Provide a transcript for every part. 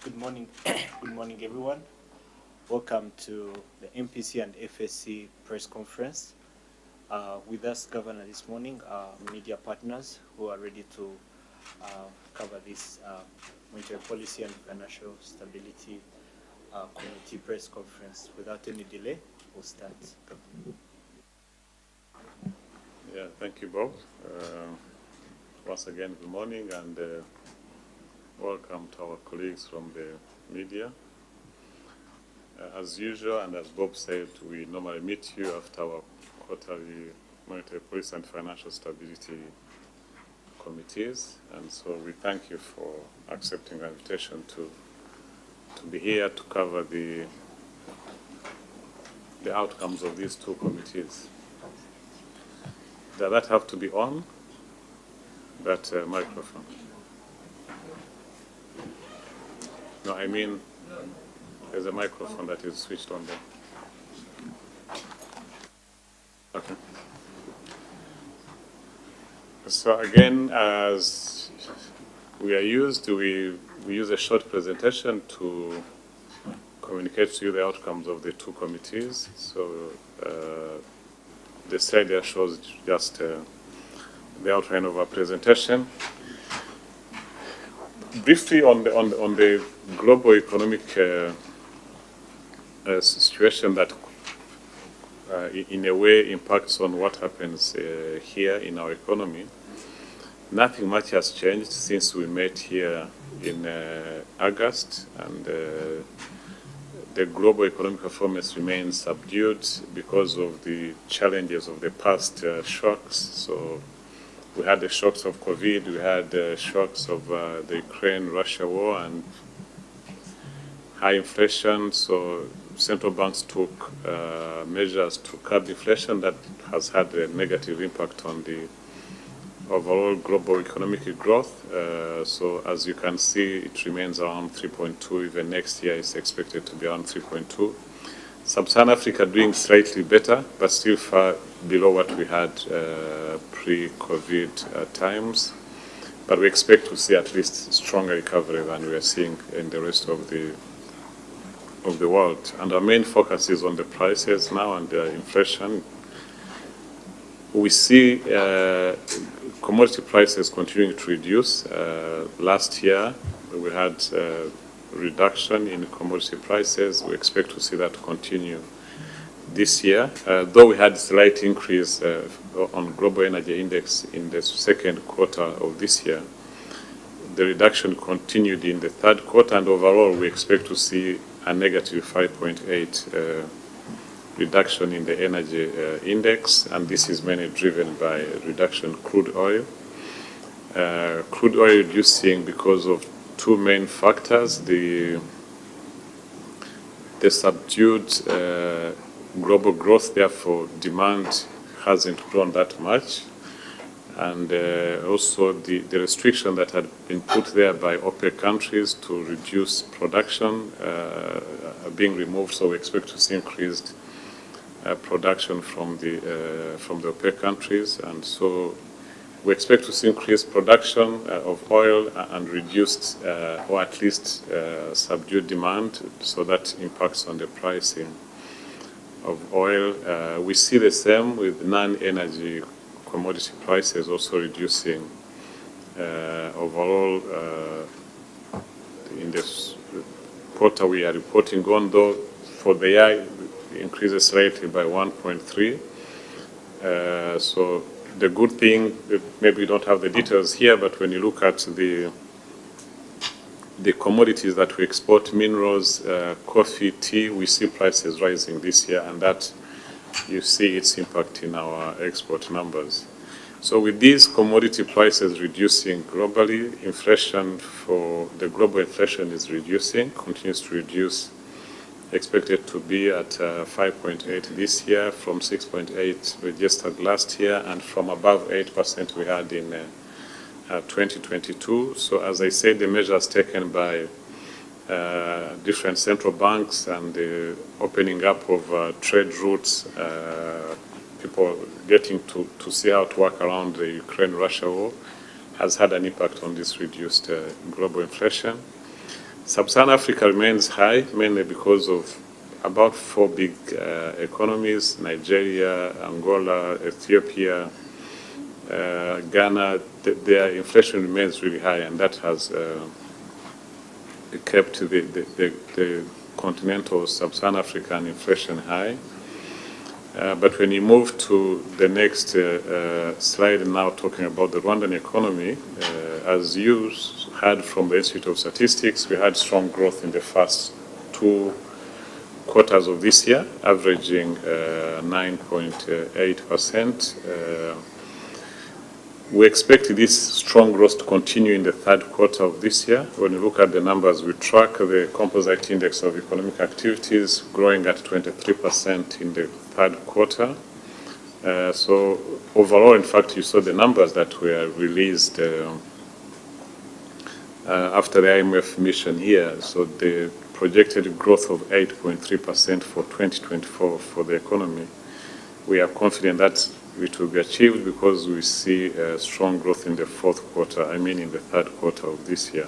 Good morning, good morning, everyone. Welcome to the MPC and FSC press conference. With us, Governor, this morning, media partners who are ready to cover this monetary policy and financial stability committee press conference. Without any delay, we'll start. Yeah, thank you, Bob. Once again, good morning and welcome to our colleagues from the media. As usual, and as Bob said, we normally meet you after our quarterly monetary policy and financial stability committees, and so we thank you for accepting our invitation to be here to cover the outcomes of these two committees. Does that have to be on, that microphone? No, I mean, there's a microphone that is switched on there. Okay. So again, as we are used to, we use a short presentation to communicate to you the outcomes of the two committees. So the slide there shows just the outline of our presentation. Briefly on the global economic situation that in a way impacts on what happens here in our economy. Nothing much has changed since we met here in August, and the global economic performance remains subdued because of the challenges of the past shocks. So we had the shocks of COVID, we had the shocks of the Ukraine-Russia war and high inflation. So central banks took measures to curb inflation that has had a negative impact on the overall global economic growth. So as you can see, it remains around 3.2. Even next year it's expected to be around 3.2. Sub-Saharan Africa doing slightly better, but still far below what we had pre-COVID times. But we expect to see at least stronger recovery than we are seeing in the rest of the world. And our main focus is on the prices now and the inflation. We see commodity prices continuing to reduce. Last year, we had reduction in commodity prices. We expect to see that continue this year. Though we had slight increase on global energy index in the second quarter of this year, the reduction continued in the third quarter, and overall we expect to see a negative 5.8 reduction in the energy index, and this is mainly driven by reduction in crude oil. Crude oil reducing because of two main factors: the subdued global growth, therefore demand hasn't grown that much, and also the restriction that had been put there by OPEC countries to reduce production being removed. So we expect to see increased production from the OPEC countries, and so we expect to see increased production of oil and reduced or at least subdued demand, so that impacts on the pricing of oil. We see the same with non-energy commodity prices also reducing overall in this quarter we are reporting on, though for the year increases slightly by 1.3. So the good thing, maybe we don't have the details here, but when you look at the commodities that we export, minerals, coffee, tea, we see prices rising this year, and that you see its impact in our export numbers. So with these commodity prices reducing globally, inflation for the global inflation is reducing, continues to reduce, expected to be at 5.8 this year from 6.8 registered last year, and from above 8% we had in 2022. So as I said, the measures taken by different central banks and the opening up of trade routes, people getting to see how to work around the Ukraine-Russia war, has had an impact on this reduced global inflation. Sub-Saharan Africa remains high, mainly because of about 4 big economies: Nigeria, Angola, Ethiopia, Ghana. Their inflation remains really high, and that has kept the continental Sub-Saharan African inflation high. But when you move to the next slide, now talking about the Rwandan economy, as you heard from the Institute of Statistics, we had strong growth in the first 2 quarters of this year, averaging 9.8%. We expect this strong growth to continue in the 3rd quarter of this year. When you look at the numbers, we track the composite index of economic activities growing at 23% in the 3rd quarter. So overall, in fact, you saw the numbers that were released after the IMF mission here. So the projected growth of 8.3% for 2024 for the economy, we are confident that it will be achieved because we see strong growth in the 4th quarter, in the 3rd quarter of this year.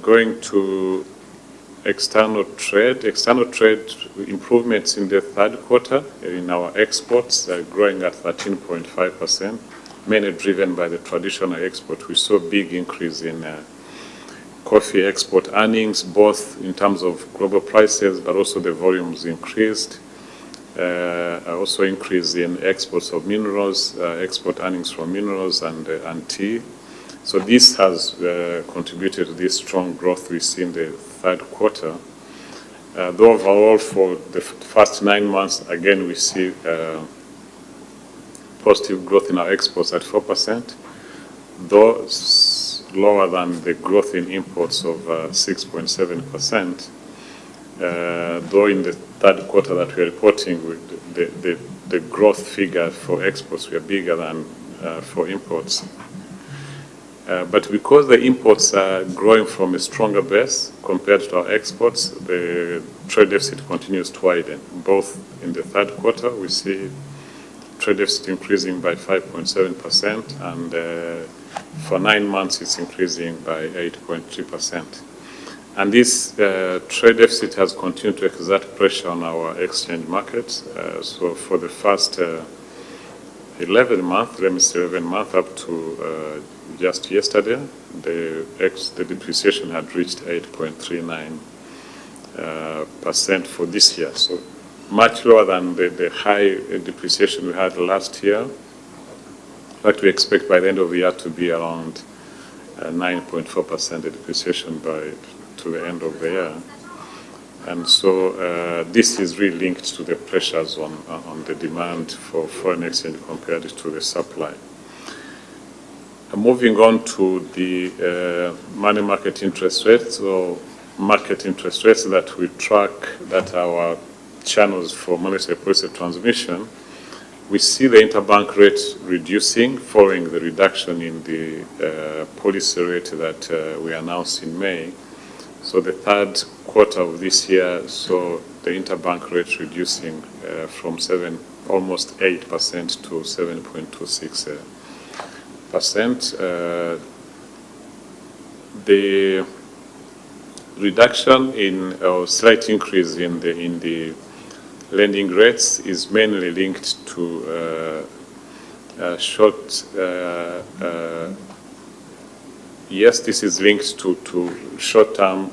Going to external trade improvements in the 3rd quarter in our exports are growing at 13.5%, mainly driven by the traditional export. We saw a big increase in coffee export earnings, both in terms of global prices, but also the volumes increased. Also increase in exports of minerals, export earnings from minerals and tea. So this has contributed to this strong growth we see in the 3rd quarter. Though overall for the first 9 months, again, we see positive growth in our exports at 4%, though lower than the growth in imports of 6.7%. Though in the 3rd quarter that we are reporting, the growth figure for exports were bigger than for imports. But because the imports are growing from a stronger base compared to our exports, the trade deficit continues to widen. Both in the 3rd quarter, we see trade deficit increasing by 5.7%, and for 9 months, it's increasing by 8.3%. And this trade deficit has continued to exert pressure on our exchange markets. So for the first 11 months up to just yesterday, the depreciation had reached 8.39% for this year. So much lower than the high depreciation we had last year. In fact, we expect by the end of the year to be around 9.4% depreciation to the end of the year. And so this is really linked to the pressures on the demand for foreign exchange compared to the supply. Moving on to the money market interest rates, or market interest rates that we track, that our channels for monetary policy transmission, we see the interbank rate reducing following the reduction in the policy rate that we announced in May. So the 3rd quarter of this year saw the interbank rate reducing from almost 8% to 7.26%. The reduction or slight increase in the lending rates is mainly linked to yes, this is linked to short-term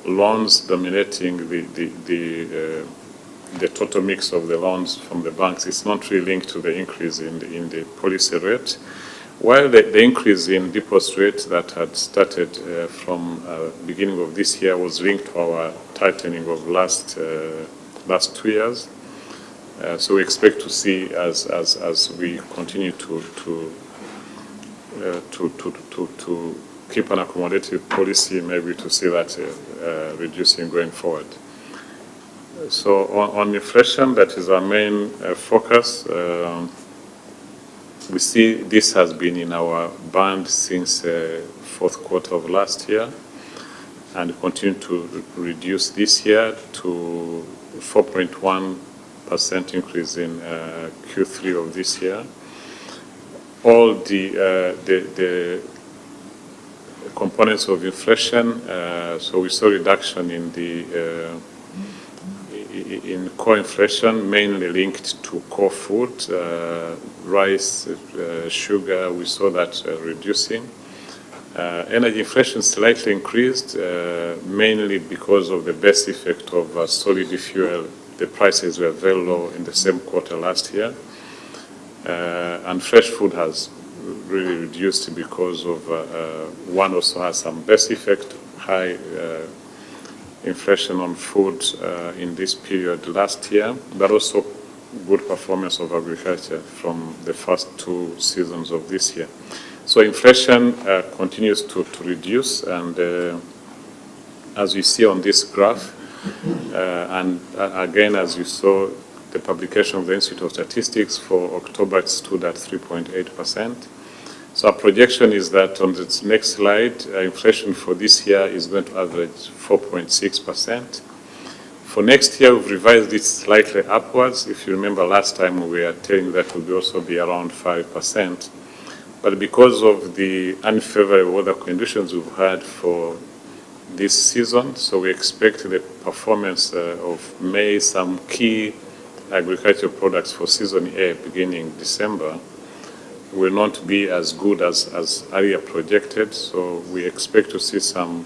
loans dominating the total mix of the loans from the banks. It's not really linked to the increase in the policy rate. While the increase in deposit rate that had started from beginning of this year was linked to our tightening of last 2 years. So we expect to see as we continue to keep an accommodative policy, maybe to see that reducing going forward. So on inflation, that is our main focus. We see this has been in our band since 4th quarter of last year, and continue to reduce this year to 4.1% increase in Q3 of this year. All the components of inflation. So we saw reduction in the in core inflation, mainly linked to core food, rice, sugar. We saw that reducing. Energy inflation slightly increased, mainly because of the base effect of solid fuel. The prices were very low in the same quarter last year. And fresh food has really reduced because of one also has some base effect, high inflation on food in this period last year, but also good performance of agriculture from the first two seasons of this year. So inflation continues to reduce, and as we see on this graph, and again, as you saw, the publication of the Institute of Statistics for October, it stood at 3.8%. So our projection is that on this next slide, inflation for this year is going to average 4.6%. For next year, we've revised it slightly upwards. If you remember last time, we were telling that will also be around 5%. But because of the unfavorable weather conditions we've had for this season, so we expect the performance of maize, some key agricultural products for season A beginning December, will not be as good as earlier projected. So we expect to see some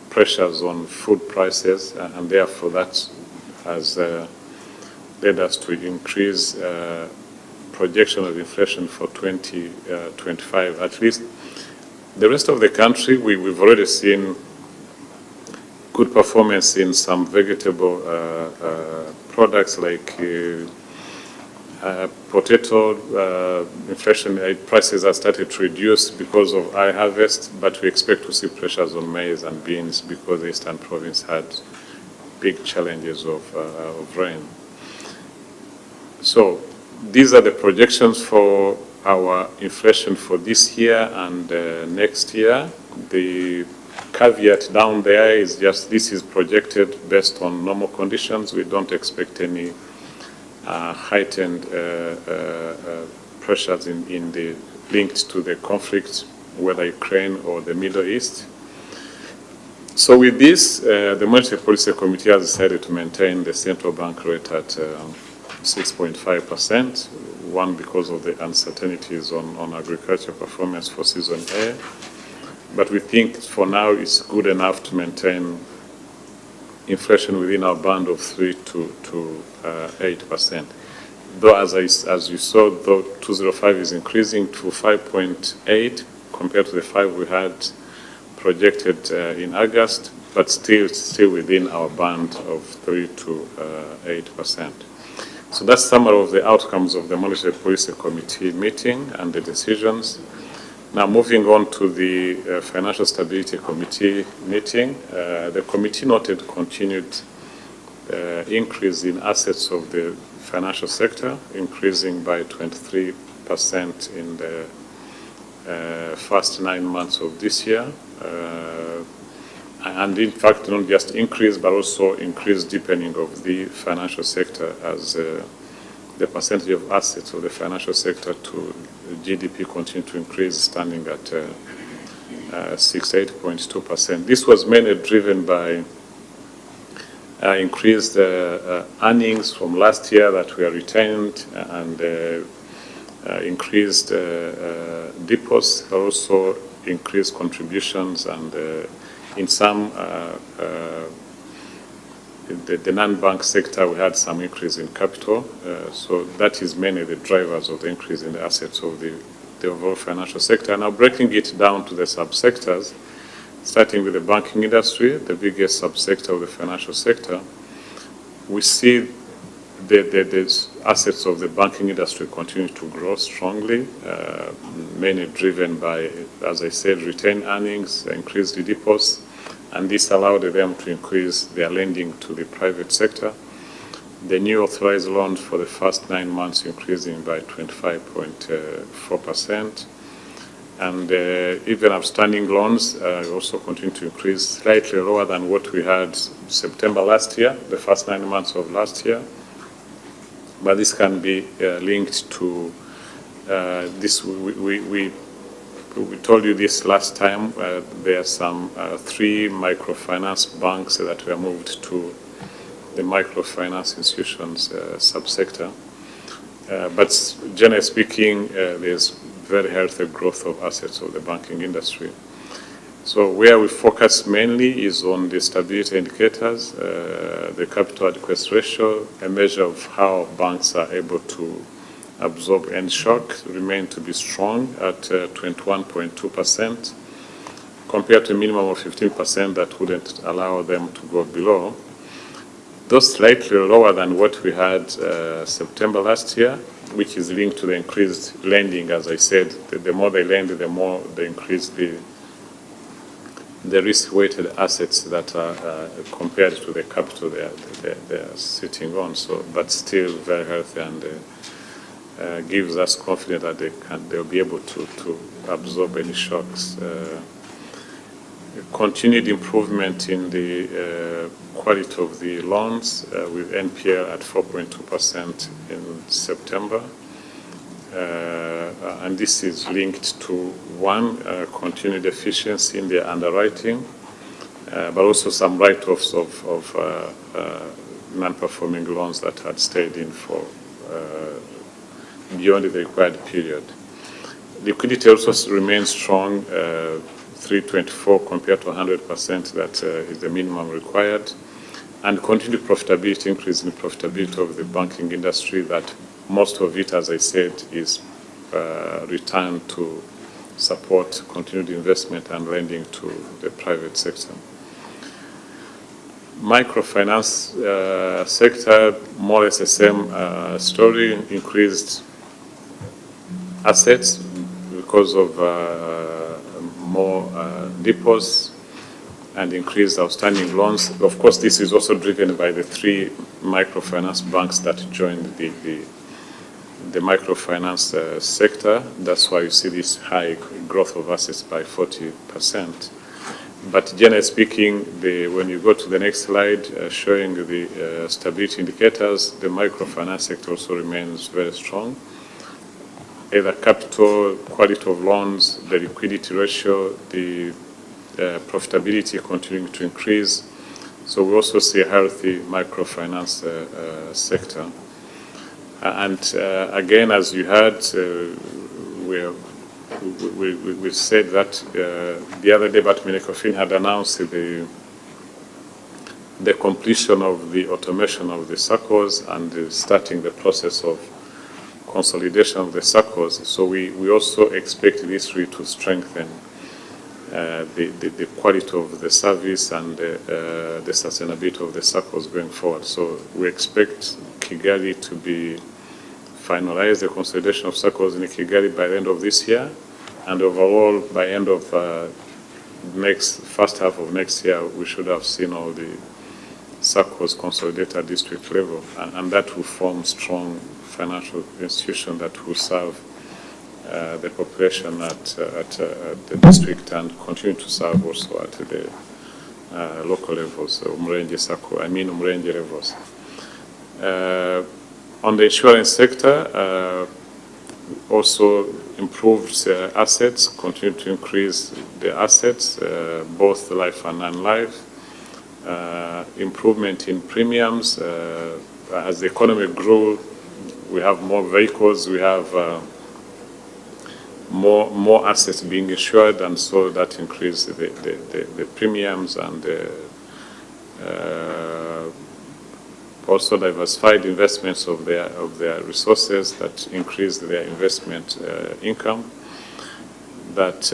pressures on food prices, and therefore that has led us to increase projection of inflation for 2025. At least the rest of the country, we've already seen good performance in some vegetable products like potato. Inflation prices have started to reduce because of high harvest, but we expect to see pressures on maize and beans because the Eastern Province had big challenges of rain. So these are the projections for our inflation for this year and next year. The caveat down there is just this is projected based on normal conditions. We don't expect any heightened pressures in the linked to the conflict, whether Ukraine or the Middle East. So with this, the Monetary Policy Committee has decided to maintain the central bank rate at 6.5%, one because of the uncertainties on agriculture performance for season A. But we think for now it's good enough to maintain inflation within our band of 3 to 8%. Though, as you saw, though 2005 is increasing to 5.8 compared to the 5 we had projected in August, but still within our band of 3 to 8%. So that's some of the outcomes of the Monetary Policy Committee meeting and the decisions. Now moving on to the Financial Stability Committee meeting, the committee noted continued increase in assets of the financial sector, increasing by 23% in the first 9 months of this year. And in fact, not just increase, but also increased deepening of the financial sector as the percentage of assets of the financial sector to GDP continue to increase, standing at 68.2%. This was mainly driven by increased earnings from last year that were retained and increased deposits, also increased contributions, and in some the non-bank sector, we had some increase in capital. So that is mainly the drivers of the increase in the assets of the overall financial sector. Now breaking it down to the subsectors, starting with the banking industry, the biggest subsector of the financial sector, we see the assets of the banking industry continue to grow strongly, mainly driven by, as I said, retained earnings, increased deposits, and this allowed them to increase their lending to the private sector. The new authorized loans for the first 9 months increasing by 25.4%. And even outstanding loans also continue to increase, slightly lower than what we had September last year, the first 9 months of last year. But this can be linked to this. We we told you this last time. There are some 3 microfinance banks that were moved to the microfinance institutions subsector. But generally speaking, there's very healthy growth of assets of the banking industry. So where we focus mainly is on the stability indicators, the capital adequacy ratio, a measure of how banks are able to absorb any shock, remain to be strong at 21.2%, compared to a minimum of 15% that wouldn't allow them to go below. Those slightly lower than what we had September last year, which is linked to the increased lending. As I said, the more they lend, the more they increase the risk-weighted assets that are compared to the capital they are sitting on. So, but still very healthy, and gives us confidence that they'll be able to absorb any shocks. Continued improvement in the quality of the loans, with NPL at 4.2% in September. And this is linked to, one, continued efficiency in the underwriting, but also some write-offs of non-performing loans that had stayed in for beyond the required period. Liquidity also remains strong, 324 compared to 100% that is the minimum required, and continued profitability, increase in profitability of the banking industry, that most of it, as I said, is returned to support continued investment and lending to the private sector. Microfinance sector, more or less the same story, increased assets because of more deposits and increased outstanding loans. Of course, this is also driven by the 3 microfinance banks that joined the microfinance sector. That's why you see this high growth of assets by 40%. But generally speaking, when you go to the next slide, showing the stability indicators, the microfinance sector also remains very strong. Either capital, quality of loans, the liquidity ratio, the profitability continuing to increase. So we also see a healthy microfinance sector. And again, as you heard, we said that the other day, but Minecofin had announced the completion of the automation of the SACCOs and starting the process of consolidation of the SACCOs. So we also expect this to strengthen the quality of the service and the sustainability of the SACCOs going forward. So we expect Kigali to be finalize the consolidation of SACCOs in Kigali by the end of this year, and overall by end of first half of next year, we should have seen all the SACCOs consolidated at district level, and that will form strong financial institution that will serve the population at the district and continue to serve also at the local levels, Umurenge levels. On the insurance sector, also improved assets, continue to increase the assets, both life and non-life. Improvement in premiums. As the economy grew, we have more vehicles, we have more assets being insured, and so that increased the premiums, and also diversified investments of their resources that increase their investment income, that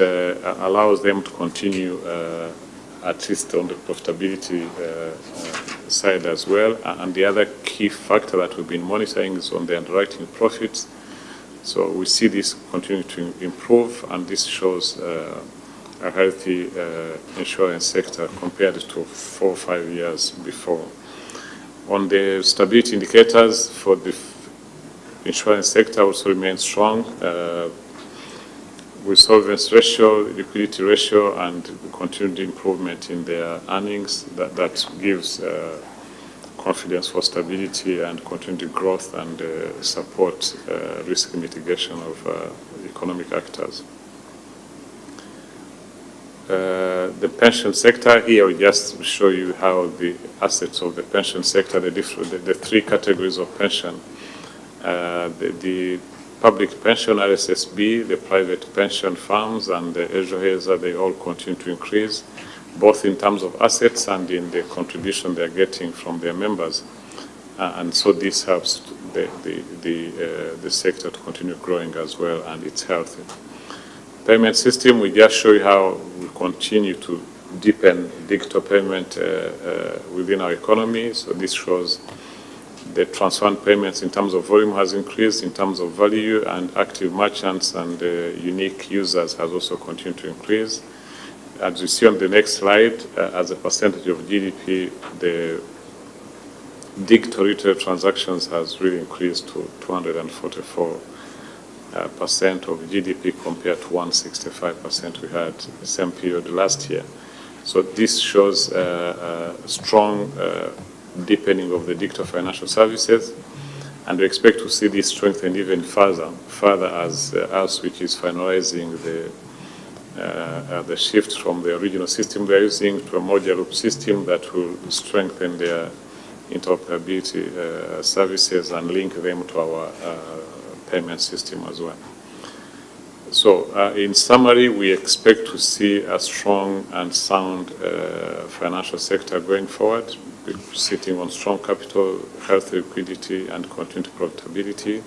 allows them to continue at least on the profitability side as well. And the other key factor that we've been monitoring is on the underwriting profits. So we see this continue to improve, and this shows a healthy insurance sector compared to 4 or 5 years before. On the stability indicators for the insurance sector also remains strong, with solvency ratio, liquidity ratio, and continued improvement in their earnings. That gives confidence for stability and continued growth, and support risk mitigation of economic actors. the pension sector, here we just show you how the assets of the pension sector, the three categories of pension, the public pension, RSSB, the private pension firms, and the Ejo Heza, they all continue to increase, both in terms of assets and in the contribution they're getting from their members. And so this helps the sector to continue growing as well, and it's healthy. Payment system, we just show you how we continue to deepen digital payment within our economy. So this shows the transfer payments in terms of volume has increased, in terms of value, and active merchants and unique users has also continued to increase. As you see on the next slide, as a percentage of GDP, the digital retail transactions has really increased to 244% of GDP compared to 165% we had the same period last year. So this shows a strong deepening of the digital financial services, and we expect to see this strengthen even further as which is finalizing the shift from the original system they're using to a modular loop system that will strengthen their interoperability services and link them to our payment system as well. So in summary, we expect to see a strong and sound financial sector going forward, sitting on strong capital, healthy liquidity, and continued profitability.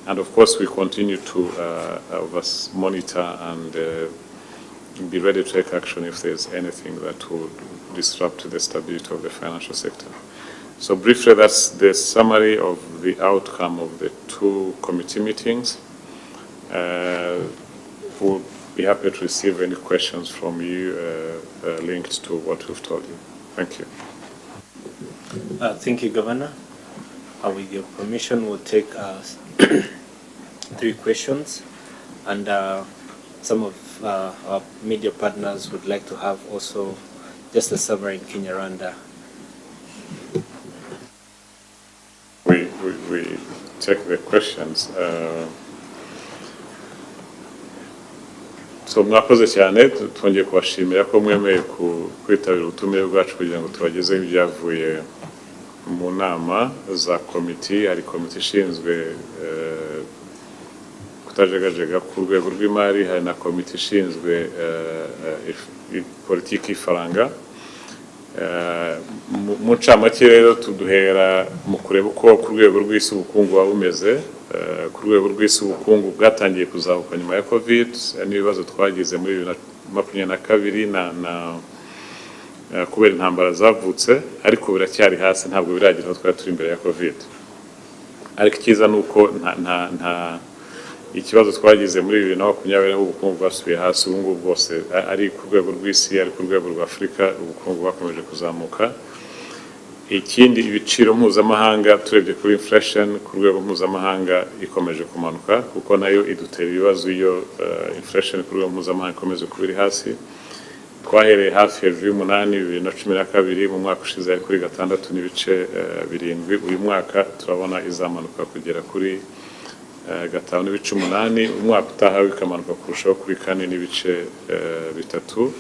And of course, we continue to monitor and be ready to take action if there's anything that would disrupt the stability of the financial sector. So briefly, that's the summary of the outcome of the two committee meetings. We'll be happy to receive any questions from you linked to what we've told you. Thank you. Thank you, Governor. With your permission, we'll take 3 questions, and some of our media partners would like to have also just a summary in Kinyarwanda. We take the questions. So mwakoze cyane, twongeye kubashimira ko mwemeye kwitabira ubutumire bwacu kugira ngo tubagezeho ibyavuye mu nama za komite. Hari komite ishinzwe kutajegajega ku rwego rw'imari, hari na komite ishinzwe politiki y'ifaranga. Mu ncamake rero tuduhera mu kureba uko ku rwego rw'isi ubukungu buba bumeze. Ku rwego rw'isi ubukungu bwatangiye kuzamuka nyuma ya covid n'ibibazo twagize muri 2022 kubera intambara zavutse, ariko biracyari hasi, ntabwo biragira aho twari turi imbere ya covid. Ariko ikiza nuko nta ikibazo twagize muri 2020 ubukungu bwasubiye hasi. Ubu ngubu bwose ari ku rwego rw'isi, ari ku rwego rwa Afurika, ubukungu bwakomeje kuzamuka. Ikindi, ibiciro mpuzamahanga turebye kuri inflation ku rwego mpuzamahanga ikomeje kumanuka, kuko nayo idutera ibibazo iyo inflation ku rwego mpuzamahanga ikomeje kuba iri hasi. Twahereye hafi hejuru y'8 2012, mu mwaka ushize ari kuri 6.7. Uyu mwaka turabona izamanuka kugera kuri 5.8. Umwaka utaha ikamanuka kurushaho kuri 4.3.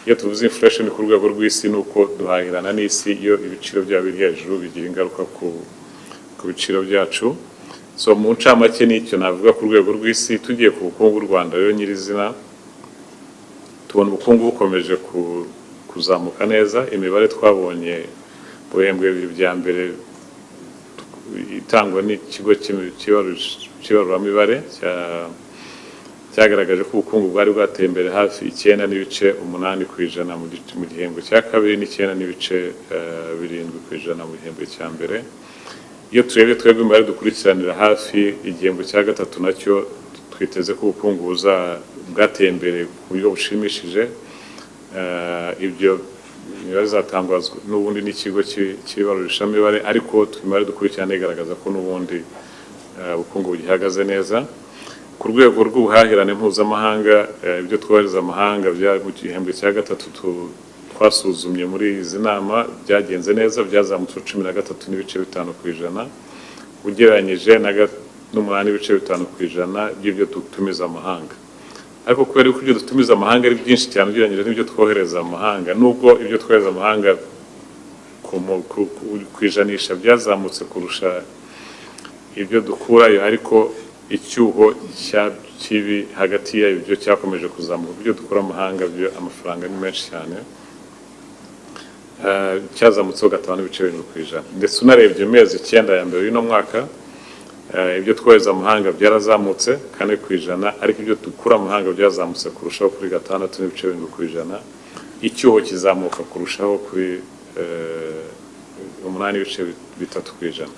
Iyo tuvuze inflation ku rwego rw'isi nuko duhahirana n'isi, iyo ibiciro byabo biri hejuru bigira ingaruka ku biciro byacu. So mu ncamake n'icyo navuga ku rwego rw'isi. Tugiye ku bukungu bw'u Rwanda rero nyirizina, tubona ubukungu bukomeje kuzamuka neza. Imibare twabonye mu bihembwe bibiri bya mbere itangwa n'ikigo cy'ibaruramibare cyagaragaje ko ubukungu bwari bwateye imbere hafi 9.8% mu gihembwe cya kabiri, n'9.7% mu gihembwe cya mbere. Iyo turebye twebwe imibare dukurikiranira hafi igihembwe cya gatatu, nacyo twiteze ko ubukungu bwateye imbere ku buryo bushimishije. Ibyo imibare zatangazwa n'ubundi n'ikigo cy'ibarurishamibare, ariko imibare dukurikirana igaragaza ko n'ubundi ubukungu bugihagaze neza. Ku rwego rw'ubuhahirane mpuzamahanga, ibyo twohereza amahanga bya mu gihembwe cya gatatu twasuzumye muri izi nama byagenze neza, byazamutse 13.5% ugereranyije na 8.5% by'ibyo dutumiza amahanga. ariko kubera ko ibyo dutumiza amahanga ari byinshi cyane ugereranyije n'ibyo twohereza amahanga, nubwo ibyo twohereza amahanga ku ijanisha byazamutse kurusha ibyo dukurayo, ariko icyuho kibi hagati yayo byo cyakomeje kuzamuka. Ibyo dukura amahanga byo amafaranga ni menshi cyane, cyazamutseho 5.7%. Ndetse unarebye mezi 9 ya mbere y'ino mwaka, ibyo twohereza amahanga byarazamutse 4%, ariko ibyo dukura amahanga byazamutse kurushaho kuri 6.7%, icyuho kizamuka kurushaho kuri 8.3%.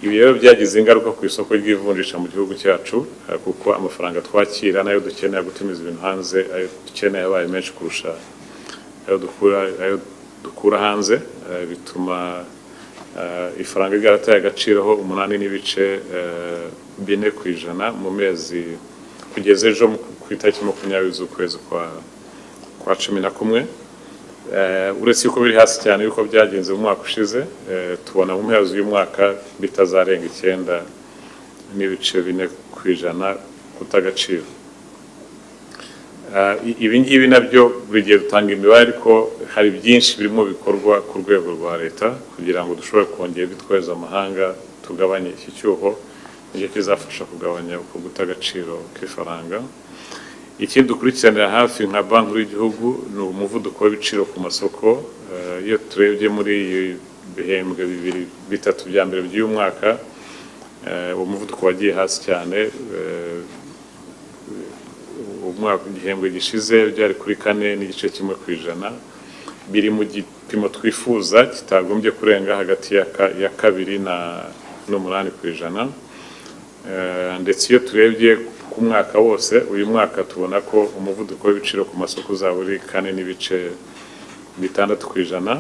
Ibi rero byagize ingaruka ku isoko ry'ivunjisha mu gihugu cyacu, kuko amafaranga twakira nayo dukeneye gutumiza ibintu hanze, ayo dukeneye yabaye menshi kurusha ayo dukura hanze, bituma ifaranga ryarataye agaciro ho 8.4% mu mezi kugeza ejo ku itariki 20 z'ukwezi kwa 11. Uretse yuko biri hasi cyane yuko byagenze mu mwaka ushize, tubona mu mpera z'uyu mwaka bitazarenga 9.4% kutagaciro. Ibi ngibi nabyo buri gihe dutanga imibare, ariko hari byinshi birimo bikorwa ku rwego rwa leta kugira ngo dushobore kongera ibitwohereza amahanga, tugabanye iki cyuho, nicyo kizafasha kugabanya uko guta agaciro k'ifaranga. Ikindi dukurikiranira hafi nka Banki Nkuru y'Igihugu ni umuvuduko w'ibiciro ku masoko. Iyo turebye muri bihembwe 2-3 bya mbere by'uyu mwaka, umuvuduko wagiye hasi cyane. Umwaka igihembwe gishize byari kuri 4.1%, biri mu gipimo twifuza kitagombye kurenga hagati ya 2-8%. Ndetse iyo turebye ku mwaka wose, uyu mwaka tubona ko umuvuduko w'ibiciro ku masoko uzaba uri 4.6%.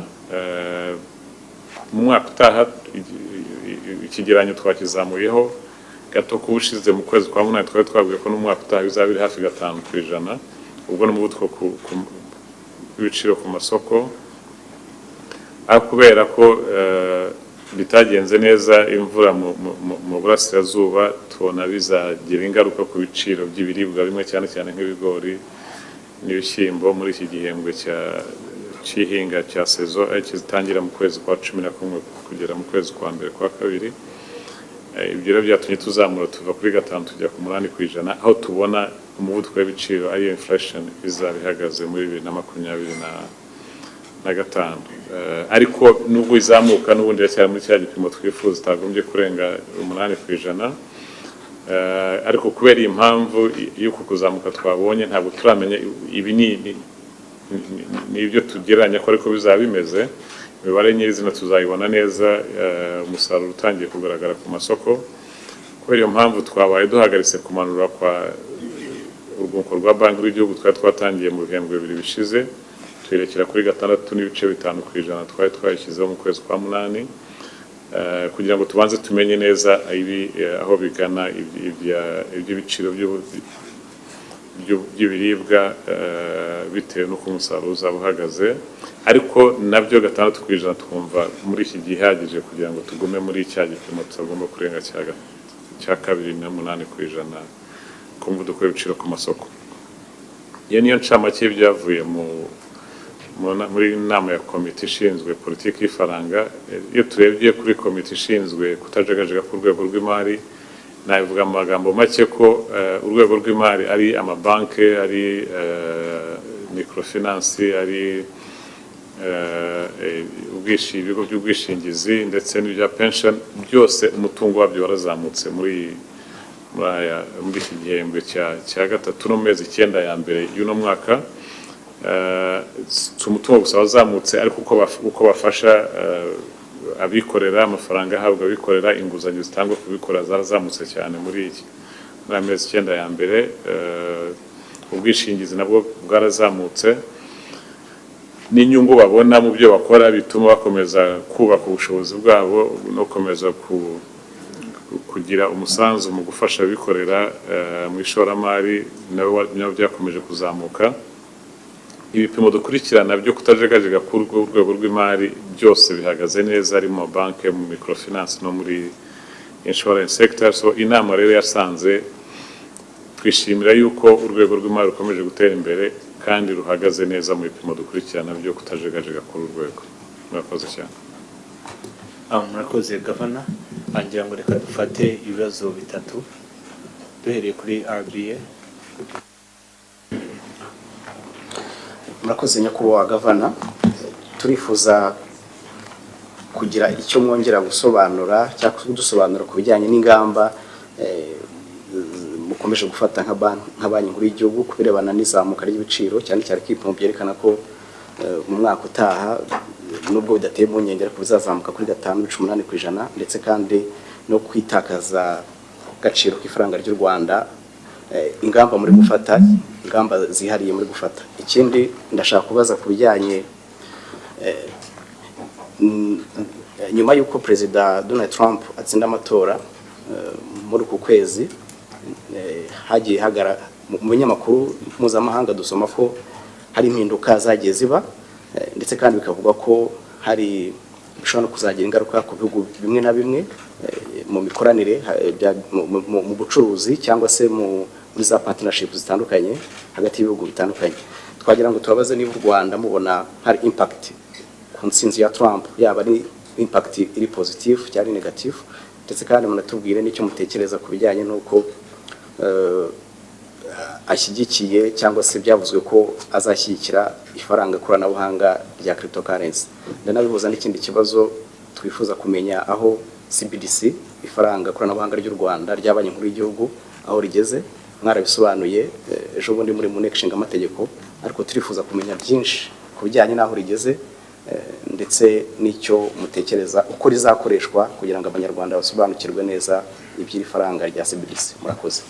Mu mwaka utaha ikigeranyo twakizamuyeho gato ko ushize mu kwezi kwa 8 twari twabwiye ko n'umwaka utaha bizaba biri hafi 5%. Ubwo n'umuvuduko w'ibiciro ku masoko, kubera ko bitagenze neza imvura mu burasirazuba, tubona bizagira ingaruka ku biciro by'ibiribwa bimwe cyane cyane nk'ibigori n'ibishyimbo muri iki gihembwe cy'ihinga cya sezo kitangira mu kwezi kwa 11 kugera mu kwezi kwa mbere kwa 2. Ibyo rero byatumye tuzamura tuva kuri 5 tujya ku 8%, aho tubona umuvuduko w'ibiciro ariyo inflation izaba ihagaze muri 2025. Ariko nubwo izamuka n'ubundi iracyari muri cya gipimo twifuza itagombye kurenga 8%. Ariko kubera iyi mpamvu y'uko kuzamuka twabonye, ntabwo turamenya ibi ni ibyo tugereranya ko ariko bizaba bimeze. Imibare nyirizina tuzayibona neza umusaruro utangiye kugaragara ku masoko. Kubera iyo mpamvu twabaye duhagaritse kumanura kwa urwunguko rwa Banki Nkuru y'Igihugu twari twatangiye mu bihembwe 2 bishize, twerekera kuri 6.5% twari twayishyizeho mu kwezi kwa 8, kugira ngo tubanze tumenye neza aho bigana iby'ibiciro by'ibiribwa bitewe n'uko umusaruro uzaba uhagaze. Ariko nabyo 6% twumva muri iki gihe ihagije kugira ngo tugume muri cya gipimo tutagomba kurenga cya 2.8% ku muvuduko w'ibiciro ku masoko. Iyo niyo ncamake byavuye muri inama ya komite ishinzwe politiki y'ifaranga. Iyo turebye kuri komite ishinzwe kutajagajega ku rwego rw'imari, nabivuga mu magambo make ko urwego rw'imari ari amabanki, ari microfinance, ari ibigo by'ubwishingizi ndetse n'ibya pension, byose umutungo wabyo warazamutse muri iki gihembwe cya 3 no mezi 9 ya mbere y'uno mwaka. Umutungo gusa wazamutse, ariko uko bafasha abikorera, amafaranga ahabwa abikorera, inguzanyo zitangwa kubikorera zarazamutse cyane muri amezi 9 ya mbere. Ubwishingizi nabwo bwarazamutse, n'inyungu babona mu byo bakora bituma bakomeza kubaka ubushobozi bwabo no gukomeza kugira umusanzu mu gufasha abikorera mu ishoramari, nabo byakomeje kuzamuka. Ibipimo dukurikirana byo kutajegajega ku rwego rw'imari byose bihagaze neza, ari mu banki, mu microfinance no muri insurance sector. So inama rero yasanze twishimira yuko urwego rw'imari rukomeje gutera imbere kandi ruhagaze neza mu bipimo dukurikirana byo kutajegajega kuri urwego. Murakoze cyane. Murakoze gavana. Angira ngo reka dufate ibibazo bitatu duhereye kuri RBA. Murakoze nyakubahwa gavana, turifuza kugira icyo mwongera gusobanura cyangwa kudusobanura ku bijyanye n'ingamba mukomeje gufata nka banki nkuru y'igihugu kubirebana n'izamuka ry'ibiciro, cyane cyane ko ibipimo byerekana ko mu mwaka utaha nubwo bidateye impungenge ariko bizazamuka kuri 5.8%, ndetse kandi no kwitakaza agaciro k'ifaranga ry'u Rwanda. Ingamba muri gufata, ingamba zihariye muri gufata. Ikindi ndashaka kubaza ku bijyanye nyuma y'uko Perezida Donald Trump atsinda amatora muri ku kwezi, hagiye mu binyamakuru mpuzamahanga dusoma ko hari impinduka zagiye ziba, ndetse kandi bikavuga ko hari bishobora no kuzagira ingaruka ku bihugu bimwe na bimwe mu mikoranire mu bucuruzi cyangwa se muri za partnership zitandukanye hagati y'ibihugu bitandukanye. Twagira ngo tubabaze niba u Rwanda mubona hari impact ku ntsinzi ya Trump, yaba ari impact iri positive cyangwa negative, ndetse kandi munatubwire n'icyo mutekereza ku bijyanye n'uko ashyigikiye cyangwa se byavuzwe ko azashyigikira ifaranga koranabuhanga rya cryptocurrency. Ndanabihuza n'ikindi kibazo twifuza kumenya aho CBDC, ifaranga koranabuhanga ry'u Rwanda rya banki nkuru y'igihugu, aho rigeze. Mwarabisobanuye ejo bundi muri mu nteko ishinga amategeko, ariko turifuza kumenya byinshi ku bijyanye n'aho rigeze, ndetse n'icyo mutekereza uko rizakoreshwa kugira ngo abanyarwanda basobanukirwe neza iby'iri faranga rya CBDC. Murakoze.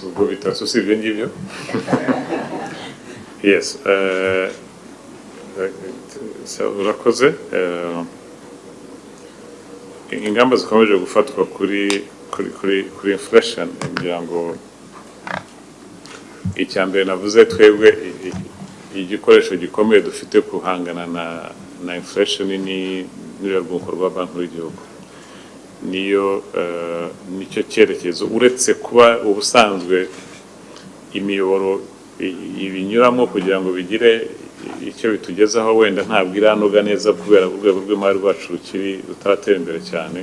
Ubwo bitatu si ibyo ngibyo. Yes, urakoze. Ingamba zikomeje gufatwa kuri inflation, kugira ngo icyambere navuze twebwe igikoresho gikomeye dufite kuhangana na inflation ni n'urwego rwa banki nkuru y'igihugu. Nicyo cyerekezo, uretse kuba ubusanzwe imiyoboro ibinyuramo kugira ngo bigire icyo bitugezaho, wenda ntabwo iranoga neza kubera urwego rw'imari rwacu rutaratera imbere cyane,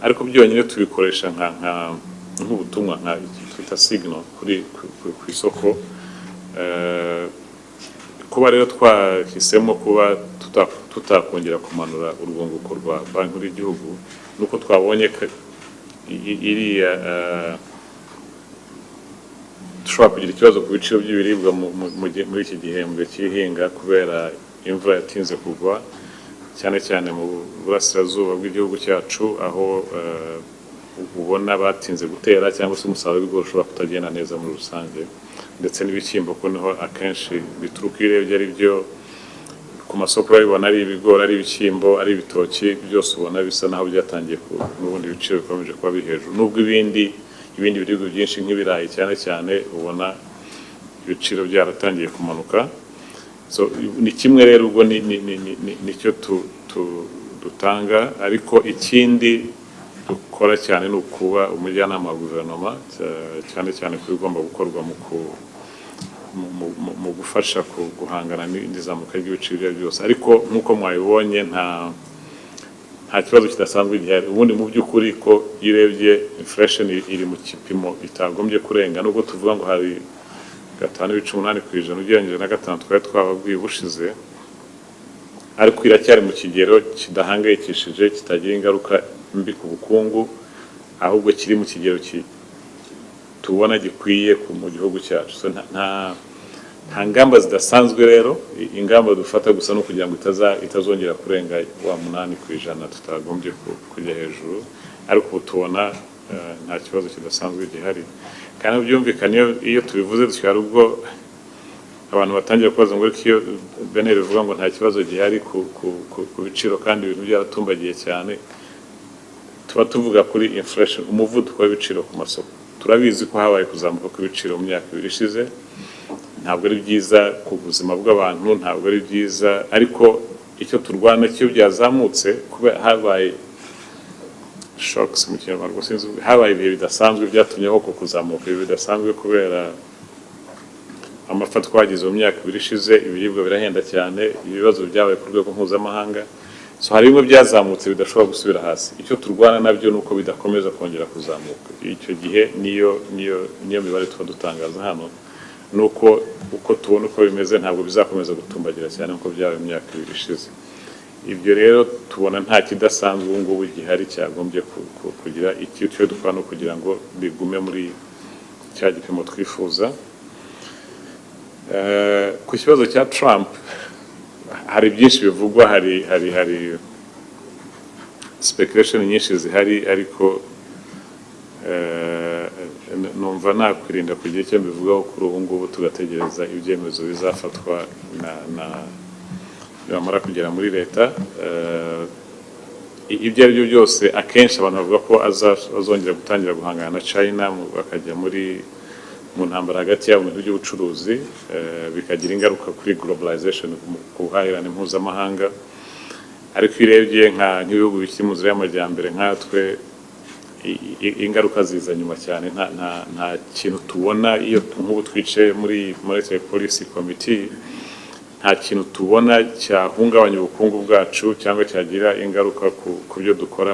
ariko byonyine tubikoresha nk'ubutumwa, nka twita signal ku isoko. Kuba rero twahisemo kuba tutakongera kumanura urwunguko rwa banki nkuru y'igihugu, nuko twabonye iriya dushobora kugira ikibazo ku biciro by'ibiribwa muri iki gihembwe cy'ihinga kubera imvura yatinze kugwa, cyane cyane mu burasirazuba bw'igihugu cyacu, aho ubona batinze gutera cyangwa se umusaruro w'ibigori ushobora kutagenda neza muri rusange, ndetse n'ibishyimbo ko niho akenshi bituruka. Iyo urebye ari byo ku masoko urabibona, ari ibigori, ari ibishyimbo, ari ibitoki, byose ubona bisa naho byatangiye n'ubundi ibiciro bikomeje kuba biri hejuru, nubwo ibindi biribwa byinshi nk'ibirayi cyane ubona ibiciro byaratangiye kumanuka. So ni kimwe rero, ubwo nicyo dutanga, ariko ikindi dukora cyane ni ukuba umujyanama wa guverinoma, cyane cyane ku bigomba gukorwa mu gufasha guhangana n'izamuka ry'ibiciro ibyo byose. Ariko nk'uko mwabibonye nta kibazo kidasanzwe gihari. Ubundi mu by'ukuri ko iyo urebye inflation iri mu kipimo itagombye kurenga, nubwo tuvuga ngo hari 5.8% ugereranyije na 5 twari twababwiye ubushize, ariko iracyari mu kigero kidahangayikishije, kitagira ingaruka mbi ku bukungu, ahubwo kiri mu kigero tubona gikwiye mu gihugu cyacu. So nta ngamba zidasanzwe rero. Ingamba dufata gusa no kugira ngo itazongera kurenga wa 8%, tutagombye kujya hejuru, ariko ubu tubona nta kibazo kidasanzwe gihari. Kandi byumvikane iyo tubivuze dutwara ubwo abantu batangira kubaza ngo iyo beneri bivuga ngo nta kibazo gihari ku biciro kandi ibintu byaratumbagiye cyane, tuba tuvuga kuri inflation, umuvuduko w'ibiciro ku masoko. Turabizi ko habaye kuzamuka kw'ibiciro mu myaka 2 ishize, ntabwo ari byiza ku buzima bw'abantu, ntabwo ari byiza, ariko icyo turwana cyo byazamutse kuba habaye shocks mu kinyarwanda sinzi habaye ibihe bidasanzwe byatumye ho kuzamuka ibi bidasanzwe kubera amafa twagize mu myaka 2 ishize ibiribwa birahenda cyane ibibazo byabaye ku rwego mpuzamahanga so hari bimwe byazamutse bidashobora gusubira hasi icyo turwana nabyo nuko bidakomeza kongera kuzamuka icyo gihe niyo mibare tuba dutangaza hano nuko uko tubona uko bimeze ntabwo bizakomeza gutumbagira cyane nko byabaye mu myaka 2 ishize ibyo rero tubona nta kidasanzwe ngubu gihari cyagombye kugira icyo dukora no kugira ngo bigume muri cya gipimo twifuza ku kibazo cya Trump hari byinshi bivugwa hari speculation nyinshi zihari ariko numva nakwirinda kugira icyo mbivugaho kuri ubu ngubu tugategereza ibyemezo bizafatwa bamara kugera muri leta ibyo ari byo byose akenshi abantu bavuga ko azongera gutangira guhangana na China bakajya mu ntambara hagati yabo mu by'ubucuruzi bikagira ingaruka kuri globalization ku buhahirane mpuzamahanga ariko irebye nk'ibihugu bikiri mu nzira y'amajyambere nkatwe ingaruka ziza nyuma cyane nta kintu tubona iyo nk'ubu twicaye muri Monetary Policy Committee nta kintu tubona cyahungabanya ubukungu bwacu cyangwa cyagira ingaruka ku byo dukora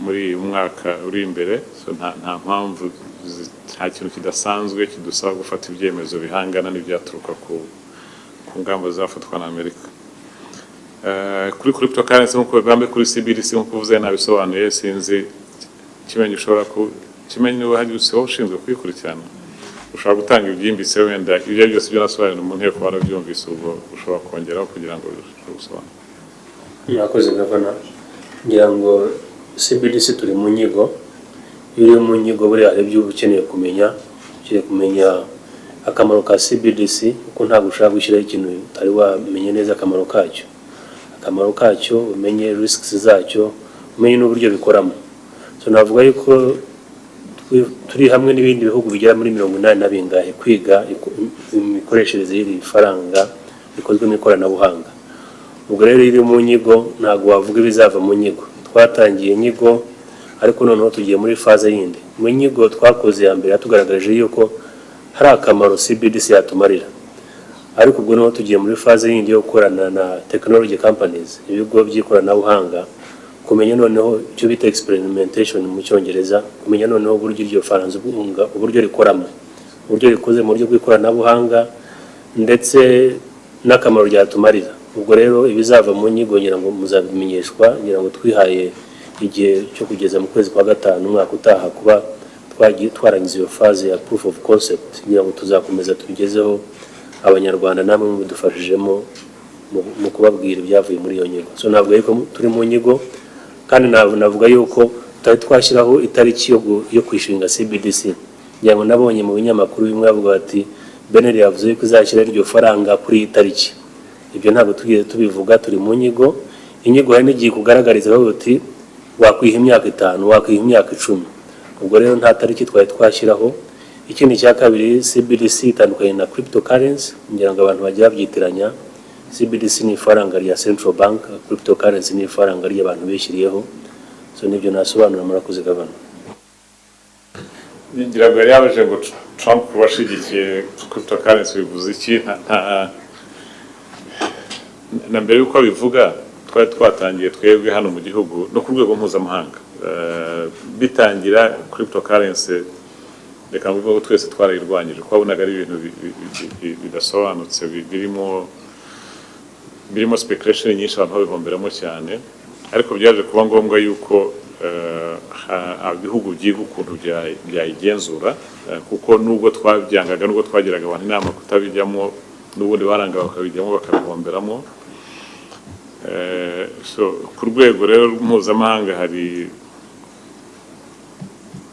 muri umwaka uri imbere so nta mpamvu nta kintu kidasanzwe kidusaba gufata ibyemezo bihangana n'ibyaturuka ku ngamba zafatwa na Amerika kuri cryptocurrency nk'uko bigambe kuri CBDC nk'uko uvuze nabisobanuye sinzi kimenye ushobora kimenye hari ushinzwe kwikurikirana ushobora gutanga ibyimbitse wenda ibyo byose byo nasobanura mu nteko barabyumvise ubwo ushobora kongeraho kugira ngo usobanure yakoze gavana ngira ngo CBDC turi mu nyigo iyo mu nyigo buri hari ibyo ukeneye kumenya akamaro ka CBDC kuko ntabwo ushaka gushyiraho ikintu utari wamenye neza akamaro kacyo umenye risks zacyo umenye n'uburyo bikoramo so navuga yuko turi hamwe n'ibindi bihugu bigera muri 80 na bingahe kwiga imikoreshereze y'iri faranga bikozwe mu ikoranabuhanga ubwo rero iri mu nyigo ntabwo wavuga ibizava mu nyigo twatangiye nyigo ariko noneho tugiye muri faze yindi mu nyigo twakoze ya mbere yatugaragaje yuko hari akamaro CBDC yatumarira ariko ubwo noneho tugiye muri faze yindi yo gukorana na technology companies ibigo by'ikoranabuhanga kumenya noneho icyo bita experimentation mu cyongereza kumenya noneho uburyo iryo faranga uburyo rikoramo uburyo rikoze mu buryo bw'ikoranabuhanga ndetse n'akamaro ryatumarira ubwo rero ibizava mu nyigo ngira ngo muzabimenyeshwa ngira ngo twihaye igihe cyo kugeza mu kwezi kwa gatanu umwaka utaha kuba twarangiza iyo phase ya proof of concept ngira ngo tuzakomeza tubigezeho abanyarwanda namwe mudufashijemo mu kubabwira ibyavuye muri iyo nyigo so ntabwo yuko turi mu nyigo kandi navuga yuko tutari twashyiraho itariki yo kwishinga CBDC ngira ngo nabonye mu binyamakuru bimwe bavuga bati Beneri yavuze ko izashyira iryo faranga kuri itariki ibyo ntabwo tugiye tubivuga turi mu nyigo inyigo hari n'igihe kugaragariza bati wakwiha imyaka 5 wakwiha imyaka 10 ubwo rero nta tariki twari twashyiraho ikindi cya kabiri CBDC itandukanye na cryptocurrency ngira ngo abantu bagira byitiranya CBDC ni faranga rya Central Bank cryptocurrency ni faranga ry'abantu bishyiriyeho so nibyo nasobanura murakoze gavana ngira ngo yabaje ngo Trump washigikiye cryptocurrency bivuze iki na mbere yuko bivuga twari twatangiye twebwe hano mu gihugu no ku rwego mpuzamahanga bitangira cryptocurrency reka mvuga ko twese twarayirwanyije kwabonaga ari ibintu bidasobanutse birimo speculation nyinshi abantu babihomberamo cyane ariko byaje kuba ngombwa yuko ibihugu byiga ukuntu byayigenzura kuko nubwo twabyangaga nubwo twagiraga abantu inama kutabijyamo n'ubundi baranga bakabijyamo bakabihomberamo so ku rwego rero mpuzamahanga hari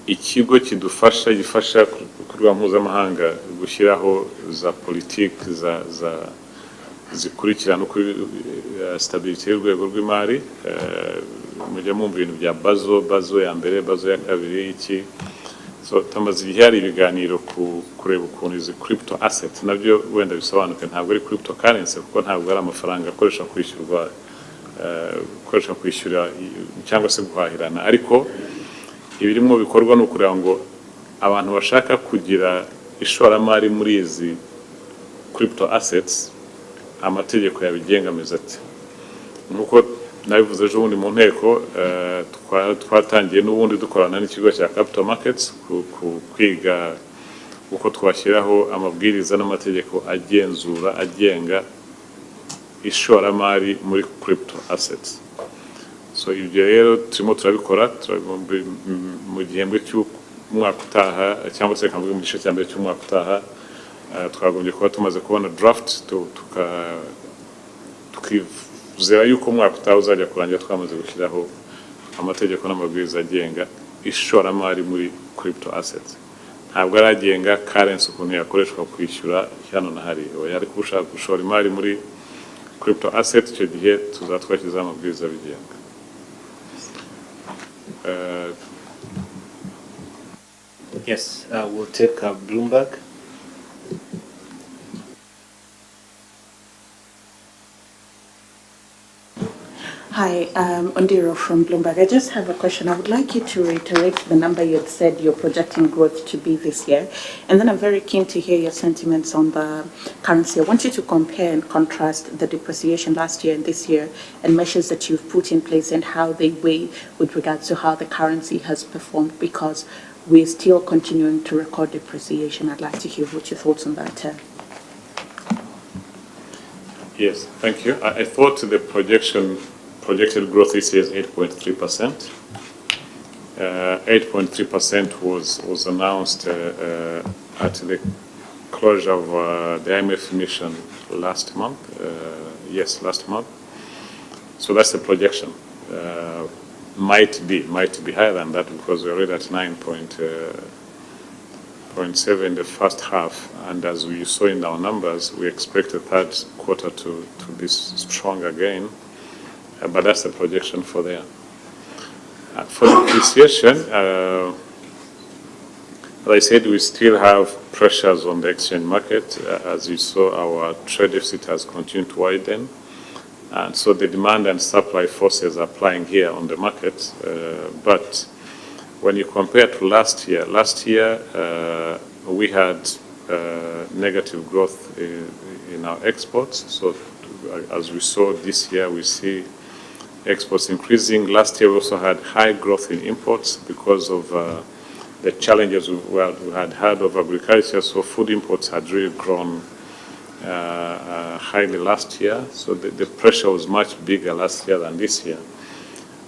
ikigo gifasha ku rwego mpuzamahanga gushyiraho za politiki zikurikirana uko stability y'urwego rw'imari mujya mu bintu bya bazo ya mbere bazo ya kabiri iki so tamaze igihe hari ibiganiro kureba ukuntu izi crypto assets nabyo wenda bisobanuke ntabwo ari cryptocurrency kuko ntabwo ari amafaranga akoresha kwishyurwa gukoresha kwishyura cyangwa se guhahirana, ariko ibirimo bikorwa ni ukugira ngo abantu bashaka kugira ishoramari muri izi crypto assets amategeko yabigenga ameze ati. Nk'uko nabivuze ejo bundi mu nteko, twatangiye n'ubundi dukorana n'ikigo cya Capital Markets kwiga uko twashyiraho amabwiriza n'amategeko agenzura agenga ishoramari muri crypto assets. So ibyo rero turimo turabikora mu gihembwe cy'umwaka utaha cyangwa se mu gice cya mbere cy'umwaka utaha, twagombye kuba tumaze kubona draft tukizera yuko umwaka utaha uzajya kurangira twamaze gushyiraho amategeko n'amabwiriza agenga ishoramari muri crypto assets. Ntabwo aragenga currency ukuntu yakoreshwa kwishyura hano na hariya, ariko ushaka gushora imari muri crypto assets icyo gihe tuzatwashyizeho amabwiriza abigenga. Yes, we'll take Bloomberg. Hi, Ondiro from Bloomberg. I just have a question. I would like you to reiterate the number you had said you're projecting growth to be this year. And then I'm very keen to hear your sentiments on the currency. I want you to compare and contrast the depreciation last year and this year and measures that you've put in place and how they weigh with regards to how the currency has performed, because we're still continuing to record depreciation. I'd like to hear what your thoughts on that are. Yes, thank you. I thought the projected growth this year is 8.3%. 8.3% was announced at the closure of the IMF mission last month. Yes, last month. So that's the projection. Might be higher than that because we're already at 9.7 in the first half, and as we saw in our numbers, we expect the third quarter to be strong again. But that's the projection for there. For depreciation, as I said, we still have pressures on the exchange market. As you saw, our trade deficit has continued to widen. And so the demand and supply forces are applying here on the market. But when you compare to last year we had negative growth in our exports. So as we saw this year, we see exports increasing. Last year we also had high growth in imports because of the challenges we had had of agriculture. So food imports had really grown highly last year. So the pressure was much bigger last year than this year.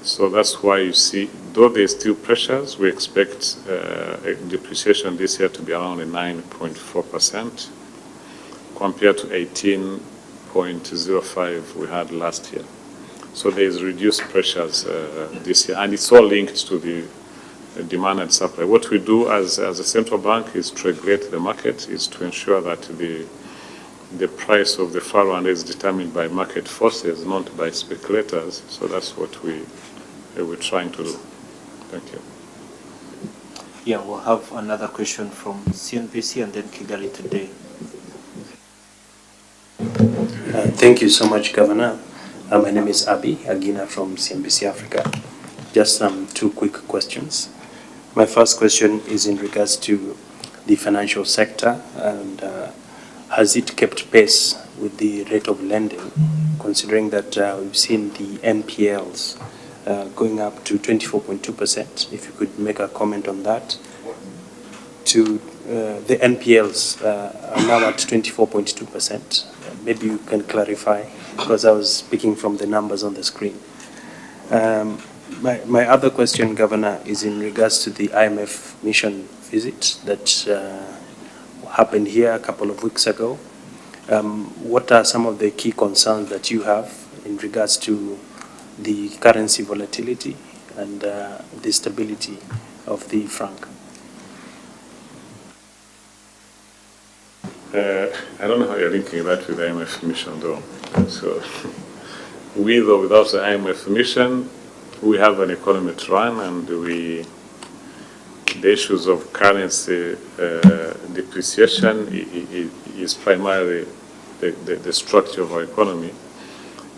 So that's why you see, though there's still pressures, we expect depreciation this year to be around 9.4% compared to 18.05 we had last year. So there's reduced pressures this year, and it's all linked to the demand and supply. What we do as a central bank is to regulate the market, is to ensure that the price of the farmland is determined by market forces, not by speculators. So that's what we're trying to do. Thank you. Yeah, we'll have another question from CNBC and then Kigali Today. Thank you so much, Governor. My name is Abi Agina from CNBC Africa. Just two quick questions. My first question is in regards to the financial sector, and has it kept pace with the rate of lending, considering that we've seen the NPLs going up to 24.2%? If you could make a comment on that. The NPLs are now at 24.2%. Maybe you can clarify, because I was speaking from the numbers on the screen. My other question, Governor, is in regards to the IMF mission visit that happened here a couple of weeks ago. What are some of the key concerns that you have in regards to the currency volatility and the stability of the franc? I don't know how you're linking that with the IMF mission, though. So, with or without the IMF mission, we have an economy to run, and the issues of currency depreciation is primarily the structure of our economy.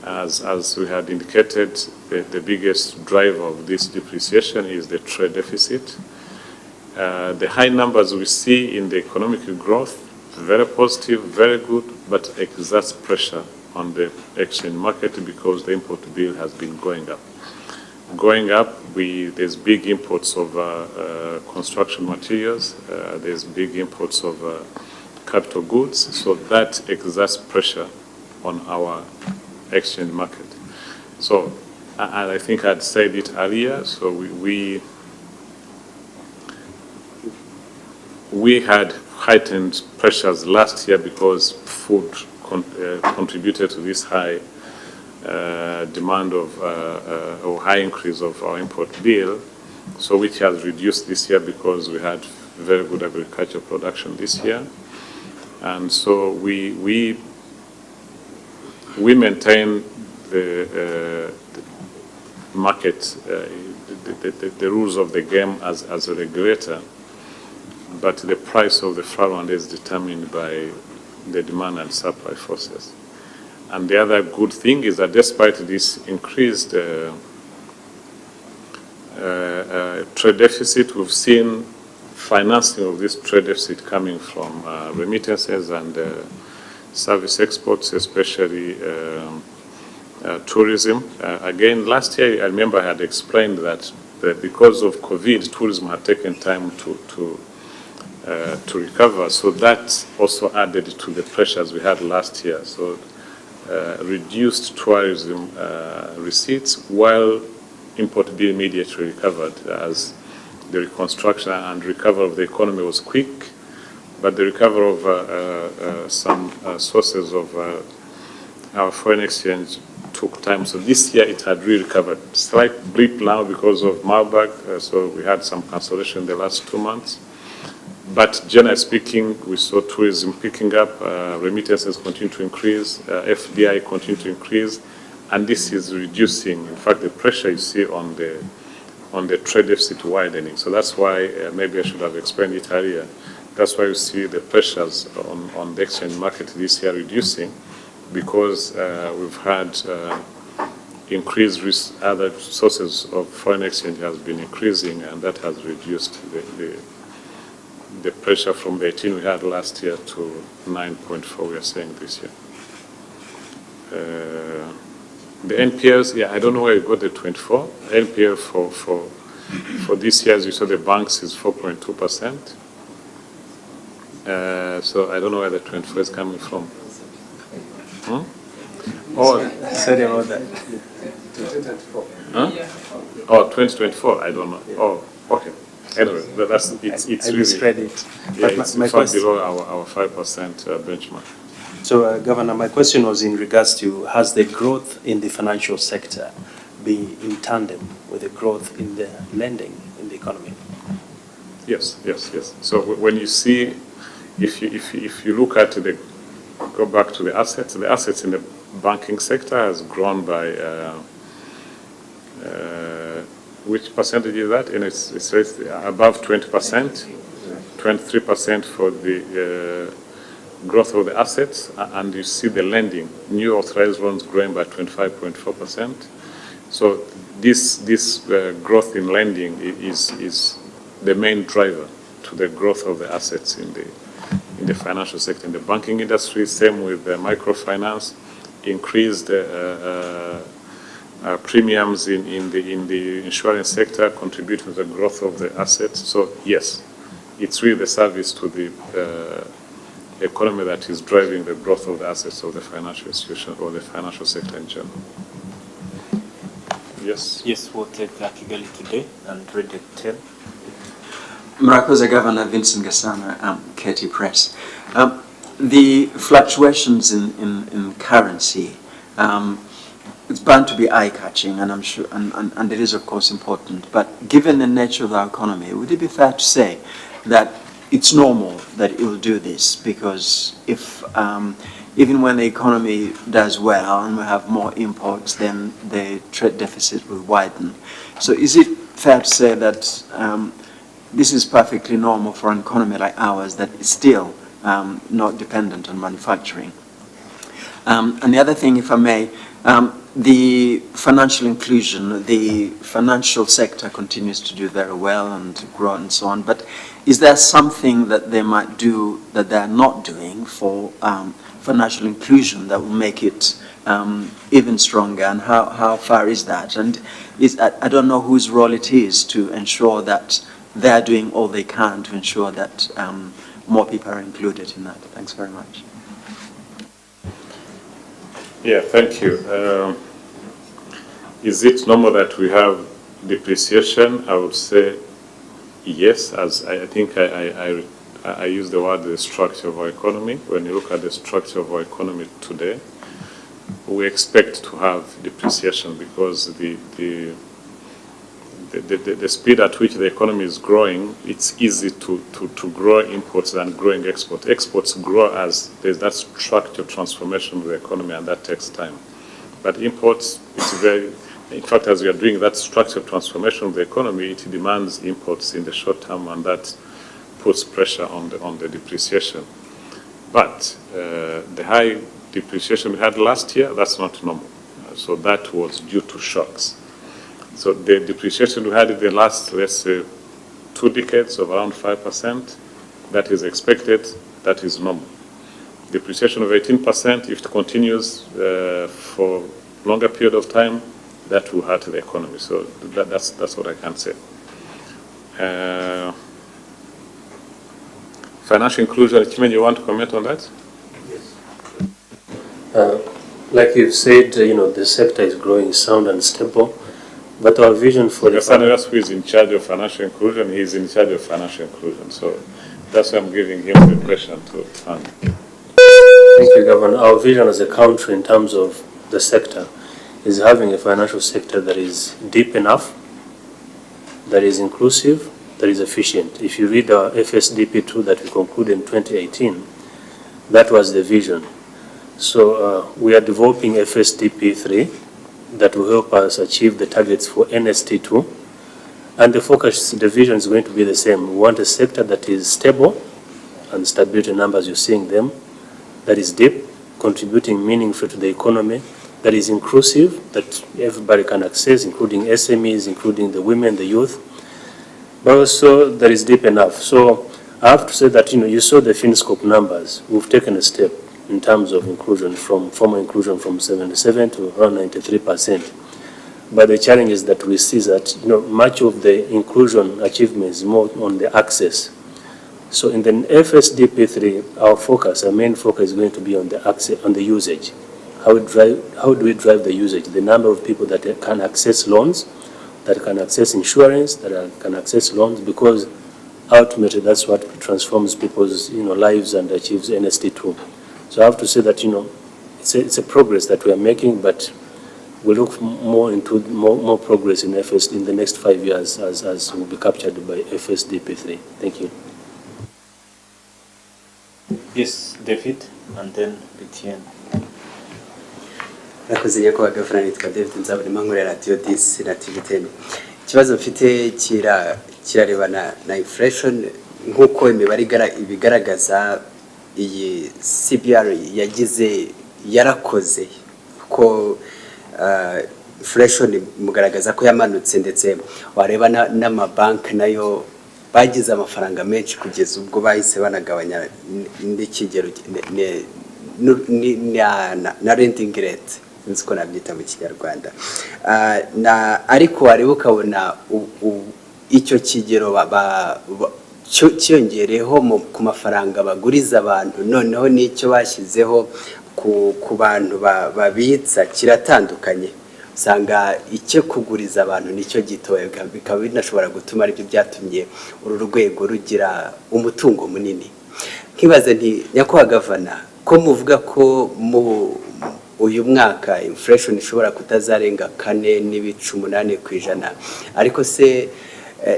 As we had indicated, the biggest driver of this depreciation is the trade deficit. The high numbers we see in the economic growth, very positive, very good, but exerts pressure on the exchange market because the import bill has been going up. There's big imports of construction materials, there's big imports of capital goods, so that exerts pressure on our exchange market. So, and I think I'd said it earlier, so we had heightened pressures last year because food contributed to this high demand of or high increase of our import bill, so which has reduced this year because we had very good agricultural production this year, and so we maintain the market, the rules of the game as a regulator, but the price of the farmland is determined by the demand and supply forces. And the other good thing is that despite this increased trade deficit, we've seen financing of this trade deficit coming from remittances and service exports, especially tourism. Again, last year, I remember I had explained that because of COVID, tourism had taken time to recover. So that also added to the pressures we had last year. So reduced tourism receipts while import bill immediately recovered as the reconstruction and recovery of the economy was quick, but the recovery of some sources of our foreign exchange took time. So this year it had really recovered. Slight blip now because of Marburg, so we had some cancellation in the last 2 months. But generally speaking, we saw tourism picking up, remittances continue to increase, FDI continue to increase, and this is reducing, in fact, the pressure you see on the trade deficit widening. So that's why, maybe I should have explained it earlier, that's why you see the pressures on the exchange market this year reducing, because we've had increased risk, other sources of foreign exchange has been increasing, and that has reduced the pressure from the 18 we had last year to 9.4 we are saying this year. The NPLs, yeah, I don't know where you got the 24. NPL for this year, as you saw, the banks is 4.2%. So I don't know where the 24 is coming from. Hmm? Oh, Sorry about that. huh? Oh, 2024, I don't know. Oh, okay. Anyway, that's it's I really misread it. yeah, But it's my in fact question, below our 5% benchmark. so Governor, my question was in regards to, has the growth in the financial sector been in tandem with the growth in the lending in the economy? Yes, yes, yes. So when you see, if you look at go back to the assets in the banking sector has grown by which percentage is that? And it's above 20%, 23% for the growth of the assets, and you see the lending, new authorized loans growing by 25.4%. So this growth in lending is the main driver to the growth of the assets in the financial sector. In the banking industry, same with the microfinance, increased premiums in the insurance sector contribute to the growth of the assets. So yes, it's really the service to the economy that is driving the growth of the assets of the financial institution or the financial sector in general. Yes. Yes, we'll take Kigali today and read at 10. Murakoze Governor Vincent Gasana, KT Press. The fluctuations in currency, it's bound to be eye-catching, and I'm sure, and it is of course important. But given the nature of our economy, would it be fair to say that it's normal that it will do this? Because if even when the economy does well and we have more imports, then the trade deficit will widen. So is it fair to say that this is perfectly normal for an economy like ours that is still not dependent on manufacturing? And the other thing, if I may, the financial inclusion, the financial sector continues to do very well and grow and so on, but is there something that they might do that they're not doing for financial inclusion that will make it even stronger, and how far is that? And I don't know whose role it is to ensure that they're doing all they can to ensure that more people are included in that. Thanks very much. Yeah, thank you. Is it normal that we have depreciation? I would say yes, as I think I use the word the structure of our economy. When you look at the structure of our economy today, we expect to have depreciation because the speed at which the economy is growing, it's easy to grow imports than growing exports. Exports grow as there's that structural transformation of the economy, and that takes time. But imports, it's very, in fact, as we are doing that structural transformation of the economy, it demands imports in the short term, and that puts pressure on the depreciation. But the high depreciation we had last year, that's not normal. So that was due to shocks. So the depreciation we had in the last, let's say, 2 decades of around 5%, that is expected, that is normal. Depreciation of 18%, if it continues for a longer period of time, that will hurt the economy. So that's what I can say. Financial inclusion, Chimen, you want to comment on that? Like you've said, the sector is growing sound and stable, but our vision for the Senator who is in charge of financial inclusion, he's in charge of financial inclusion. So that's why I'm giving him the question to fund. Thank you, Governor. Our vision as a country in terms of the sector is having a financial sector that is deep enough, that is inclusive, that is efficient. If you read our FSDP2 that we concluded in 2018, that was the vision. So we are developing FSDP3 that will help us achieve the targets for NST2. And the focus, the vision is going to be the same. We want a sector that is stable, and stability numbers, you're seeing them, that is deep, contributing meaningfully to the economy, that is inclusive, that everybody can access, including SMEs, including the women, the youth, but also that is deep enough. So I have to say that, you saw the FinScope numbers. We've taken a step in terms of inclusion, from formal inclusion from 77 to around 93%. But the challenge is that we see that much of the inclusion achievement is more on the access. So in the FSDP3, our main focus is going to be on the access, on the usage. How do we drive the usage? The number of people that can access loans, that can access insurance, that can access loans, because ultimately that's what transforms people's lives and achieves NST2. So I have to say that it's a progress that we are making, but we look more into more progress in in the next 5 years as will be captured by FSDP3. Thank you. Yes, David, and then Etienne. Nakoze nyakubahwa Gavana, nitwa David Nzabonimpa, nkorera Radio 10 na TV 10. Ikibazo mfite kirarebana na inflation, nk'uko imibare ibigaragaza iyi CBR yagize yarakoze ko inflation mugaragaza ko yamanutse, ndetse wareba n'amabanki nayo bagize amafaranga menshi kugeza ubwo bahise banagabanya n'ikigero na renting rate, nzi ko nabyita mu Kinyarwanda, ariko wareba ukabona icyo kigero cyongereho ku mafaranga baguriza abantu, noneho n'icyo bashyizeho ku bantu babitsa kiratandukanye. Usanga icyo kuguriza abantu nicyo gitoya, bikaba binashobora gutuma aribyo byatumye uru rwego rugira umutungo munini. Nkibaze nti nyakubahwa Gavana, ko muvuga ko uyu mwaka inflation ishobora kutazarenga 4.8%, ariko se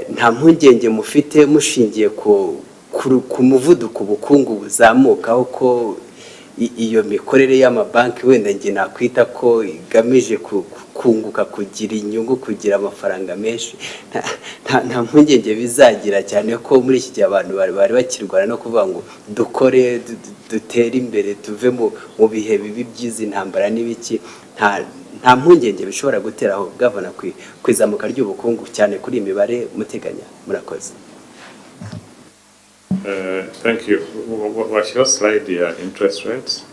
nta mpungenge mufite mushingiye ku muvuduko ubukungu buzamukaho ko iyo mikorere y'amabanki wenda nge nakwita ko igamije kunguka, kugira inyungu, kugira amafaranga menshi, nta mpungenge bizagira, cyane ko muri iki gihe abantu bari bakirwana no kuvuga ngo dukore dutere imbere tuve mu bihe bibi by'izi ntambara n'ibiki. Nta mpungenge bishobora gutera aho gavana kwizamuka ry'ubukungu cyane kuri imibare muteganya? Murakoze. Thank you. What's your slide here? Interest rates?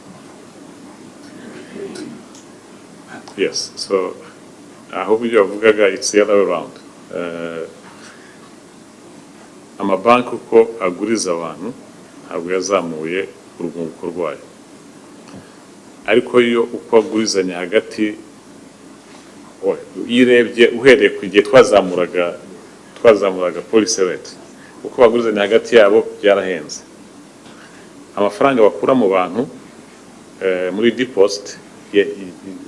Yes. So I hope you have it's the other way around. Amabanki uko aguriza abantu ntabwo yazamuye urwunguko rwayo, ariko iyo uko agurizanya hagati, iyo urebye uhereye ku gihe twazamuraga policy rate, uko bagurizanya hagati yabo byarahenze. Amafaranga bakura mu bantu muri deposit,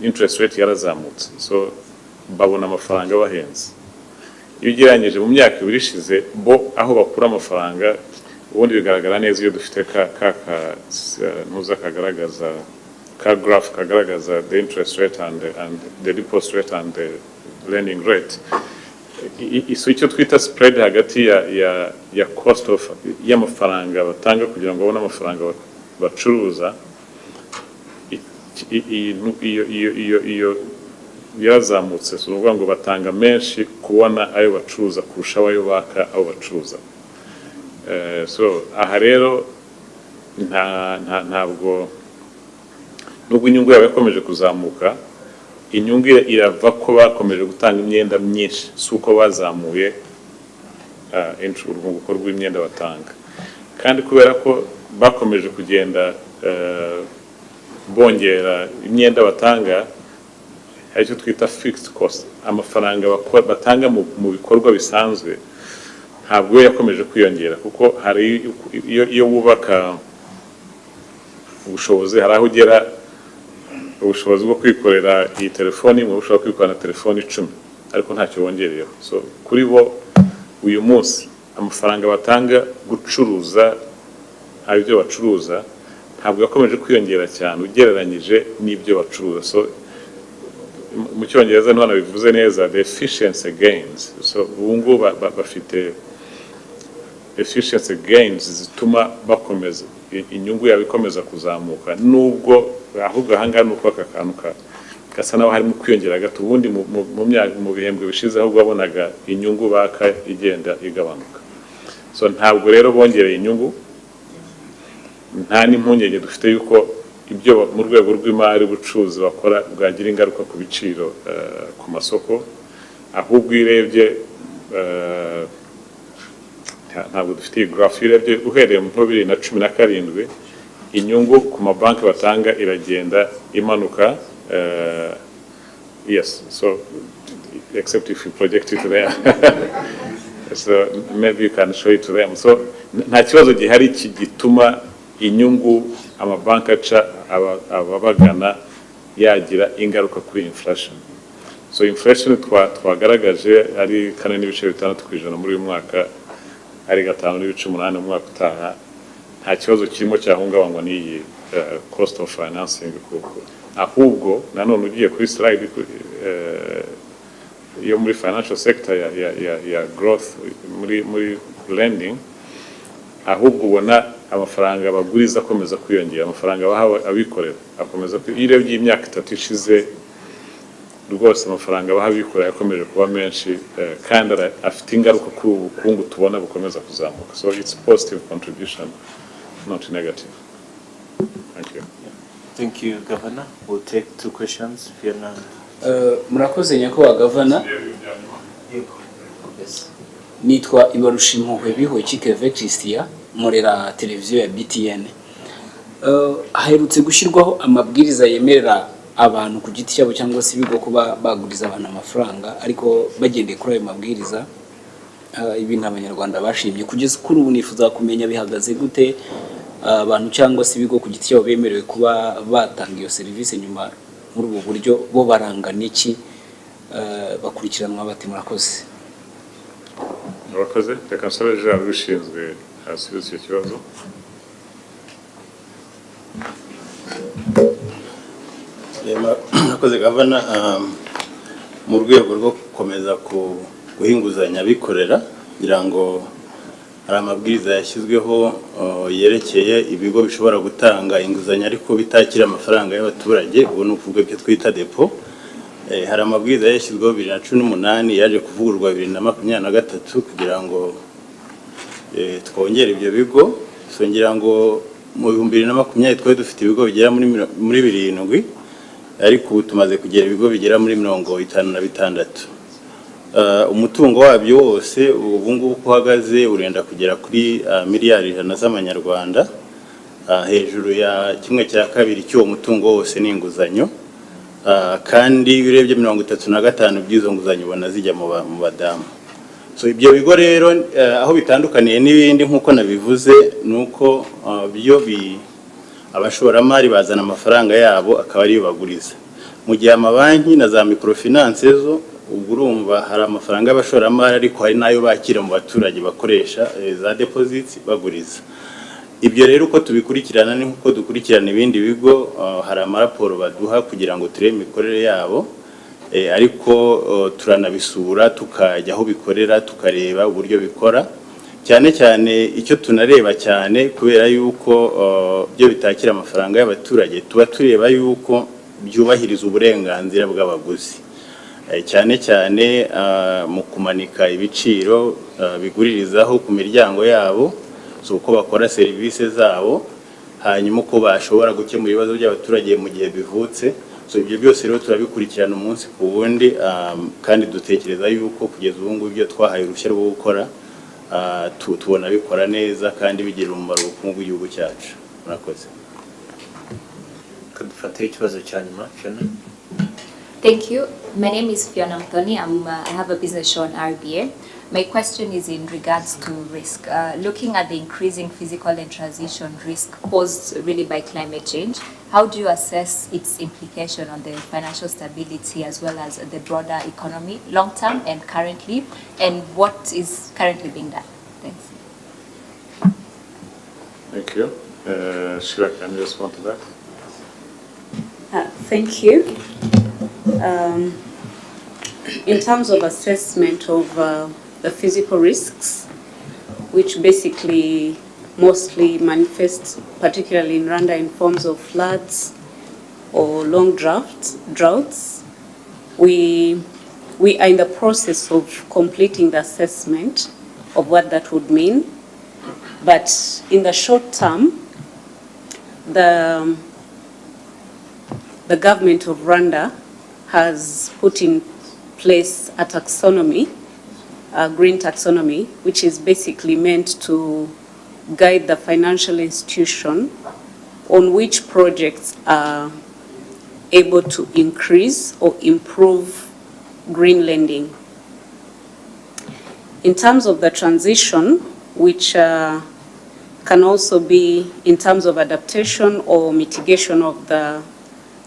interest rate yarazamutse, so babona amafaranga bahenze. Iyo ugereranyije mu myaka 2 ishize, bo aho bakura amafaranga ubundi bigaragara neza iyo dufite ntuza kagaragaza ka graph kagaragaza the interest rate and the deposit rate and the lending rate. Icyo twita spread hagati ya cost of y'amafaranga batanga kugira ngo babone amafaranga bacuruza, iyo yarazamutse, so uvuga ngo batanga menshi kubona ayo bacuruza kurusha ayo baka aho bacuruza. So aha rero ntabwo nubwo inyungu yabo yakomeje kuzamuka, inyungu irava ko bakomeje gutanga imyenda myinshi, suko bazamuye urwunguko rw'imyenda batanga. Kandi kubera ko bakomeje kugenda bongera imyenda batanga, hari icyo twita fixed cost, amafaranga batanga mu bikorwa bisanzwe ntabwo yakomeje kwiyongera, kuko hari iyo wubaka ubushobozi, hari aho ugera ubushobozi bwo kwikorera iyi telefoni mu ushobora kwikorana telefoni 10, ariko ntacyo wongereyeho. So kuri bo uyu munsi amafaranga batanga gucuruza ibyo bacuruza ntabwo yakomeje kwiyongera cyane ugereranyije n'ibyo bacuruza. So mu cyongereza none bivuze neza, the efficiency gains. So ubungu bafite efficiency gains zituma bakomeza inyungu yabo ikomeza kuzamuka, nubwo ahubwo ahangana nuko akakanuka gasa naho harimo kwiyongera gato. Ubundi mu bihembwe bishize ahubwo babonaga inyungu baka igenda igabanuka. So ntabwo rero bongereye inyungu, nta n'impungenge dufite yuko ibyo mu rwego rw'imari ubucuruzi bakora bwagira ingaruka ku biciro ku masoko. Ahubwo irebye ntabwo dufite iyi graph, irebye uhereye mu 2017 inyungu ku mabanki batanga iragenda imanuka. Yes, so except if you project it there. So maybe you can show it to them. So nta kibazo gihari gituma inyungu amabanki aca ababagana yagira ingaruka kuri inflation. So inflation twagaragaje ari 4.6% muri uyu mwaka, ari 5.8% mu mwaka utaha. Nta kibazo kirimo cyahungabanywa n'iyi cost of financing, ahubwo nanone ugiye kuri slide yo muri financial sector ya growth muri lending, ahubwo ubona amafaranga baguriza akomeza kwiyongera, amafaranga bahawe abikorera akomeza. Irebye imyaka 3 ishize rwose amafaranga bahawe abikorera yakomeje kuba menshi, kandi afite ingaruka ku bukungu tubona bukomeza kuzamuka. So it's positive contribution, not negative. Thank you. Thank you, Governor. We'll take 2 questions. Murakoze nyakubahwa Governor. Nitwa Ibarushimpuhwe Bihoki Keve Christian, nkorera televiziyo ya BTN. Haherutse gushyirwaho amabwiriza yemerera abantu ku giti cyabo cyangwa se ibigo kuba baguriza abantu amafaranga, ariko bagendeye kuri ayo mabwiriza ibintu abanyarwanda bashimye. Kugeza kuri ubu nifuza kumenya bihagaze gute abantu cyangwa se ibigo ku giti cyabo bemerewe kuba batanga iyo serivisi, nyuma muri ubu buryo bo barangana iki, bakurikiranwa bati? Murakoze. Murakoze. Reka nsabe Jean rushinzwe asubiza icyo kibazo. Murakoze Gavana, mu rwego rwo gukomeza guhinguzanya abikorera kugira ngo hari amabwiriza yashyizweho yerekeye ibigo bishobora gutanga inguzanyo ariko bitakira amafaranga y'abaturage, ubu ni ukuvuga ibyo twita depo. Hari amabwiriza yashyizweho 2018 yaje kuvugururwa 2023 kugira ngo twongere ibyo bigo. So ngira ngo mu 2020 twari dufite ibigo bigera muri 7, ariko ubu tumaze kugera ibigo bigera muri 56. Umutungo wabyo wose ubu ngubu uhagaze urenda kugera kuri miliyari 100 z'amanyarwanda, hejuru ya 1/2 cy'uwo mutungo wose ni inguzanyo, kandi urebye 35 by'izo nguzanyo ubona zijya mu badamu. So ibyo bigo rero aho bitandukaniye n'ibindi nkuko nabivuze nuko byo abashoramari bazana amafaranga yabo akaba ari baguriza, mu gihe amabanki na za microfinance zo urumva hari amafaranga y'abashoramari ariko hari nayo bakira mu baturage bakoresha za deposits baguriza. Ibyo rero uko tubikurikirana ni nkuko dukurikirana ibindi bigo, hari amaraporo baduha kugira ngo turebe imikorere yabo, ariko turanabisura tukajya aho bikorera tukareba uburyo bikora, cyane cyane icyo tunareba cyane kubera yuko byo bitakira amafaranga y'abaturage, tuba tureba yuko byubahiriza uburenganzira bw'abaguzi, cyane cyane mu kumanika ibiciro biguririzaho ku miryango yabo, so uko bakora serivisi zabo, hanyuma uko bashobora gukemura ibibazo by'abaturage mu gihe bivutse. So ibyo byose rero turabikurikirana umunsi ku wundi, kandi dutekereza yuko kugeza ubu ngubu ibyo twahaye uruhushya rwo gukora tubona bikora neza kandi bigira umumaro ubukungu bw'igihugu cyacu. Murakoze. Kadufate ikibazo cya nyuma. Thank you. My name is Fiona Anthony. I have a business show on RBA. My question is in regards to risk. Looking at the increasing physical and transition risk posed really by climate change, how do you assess its implication on the financial stability as well as the broader economy, long term and currently, and what is currently being done? Thanks. Thank you. Sheila, can you respond to that? Thank you. In terms of assessment of the physical risks, which basically mostly manifest, particularly in Rwanda, in forms of floods or long droughts, we are in the process of completing the assessment of what that would mean. But in the short term, the government of Rwanda has put in place a taxonomy, a green taxonomy, which is basically meant to guide the financial institution on which projects are able to increase or improve green lending. In terms of the transition, which can also be in terms of adaptation or mitigation of the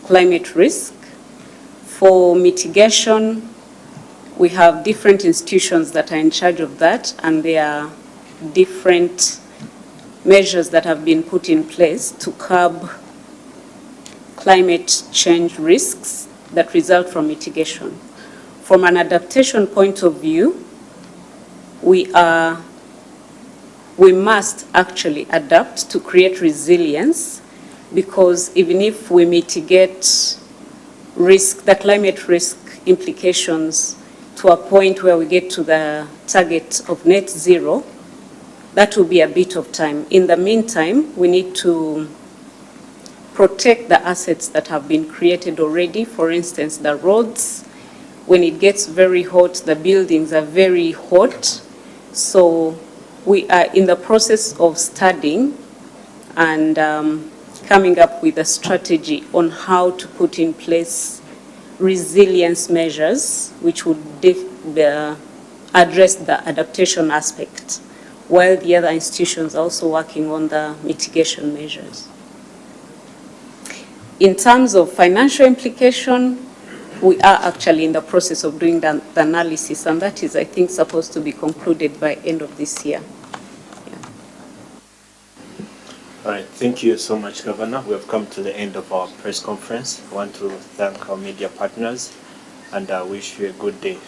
climate risk. For mitigation, we have different institutions that are in charge of that, and there are different measures that have been put in place to curb climate change risks that result from mitigation. From an adaptation point of view, we must actually adapt to create resilience, because even if we mitigate the climate risk implications to a point where we get to the target of net zero, that will be a bit of time. In the meantime, we need to protect the assets that have been created already. For instance, the roads, when it gets very hot, the buildings are very hot. So we are in the process of studying and coming up with a strategy on how to put in place resilience measures which would address the adaptation aspect, while the other institutions are also working on the mitigation measures. In terms of financial implication, we are actually in the process of doing the analysis, and that is, I think, supposed to be concluded by end of this year. All right, thank you so much, Governor. We have come to the end of our press conference. I want to thank our media partners and I wish you a good day.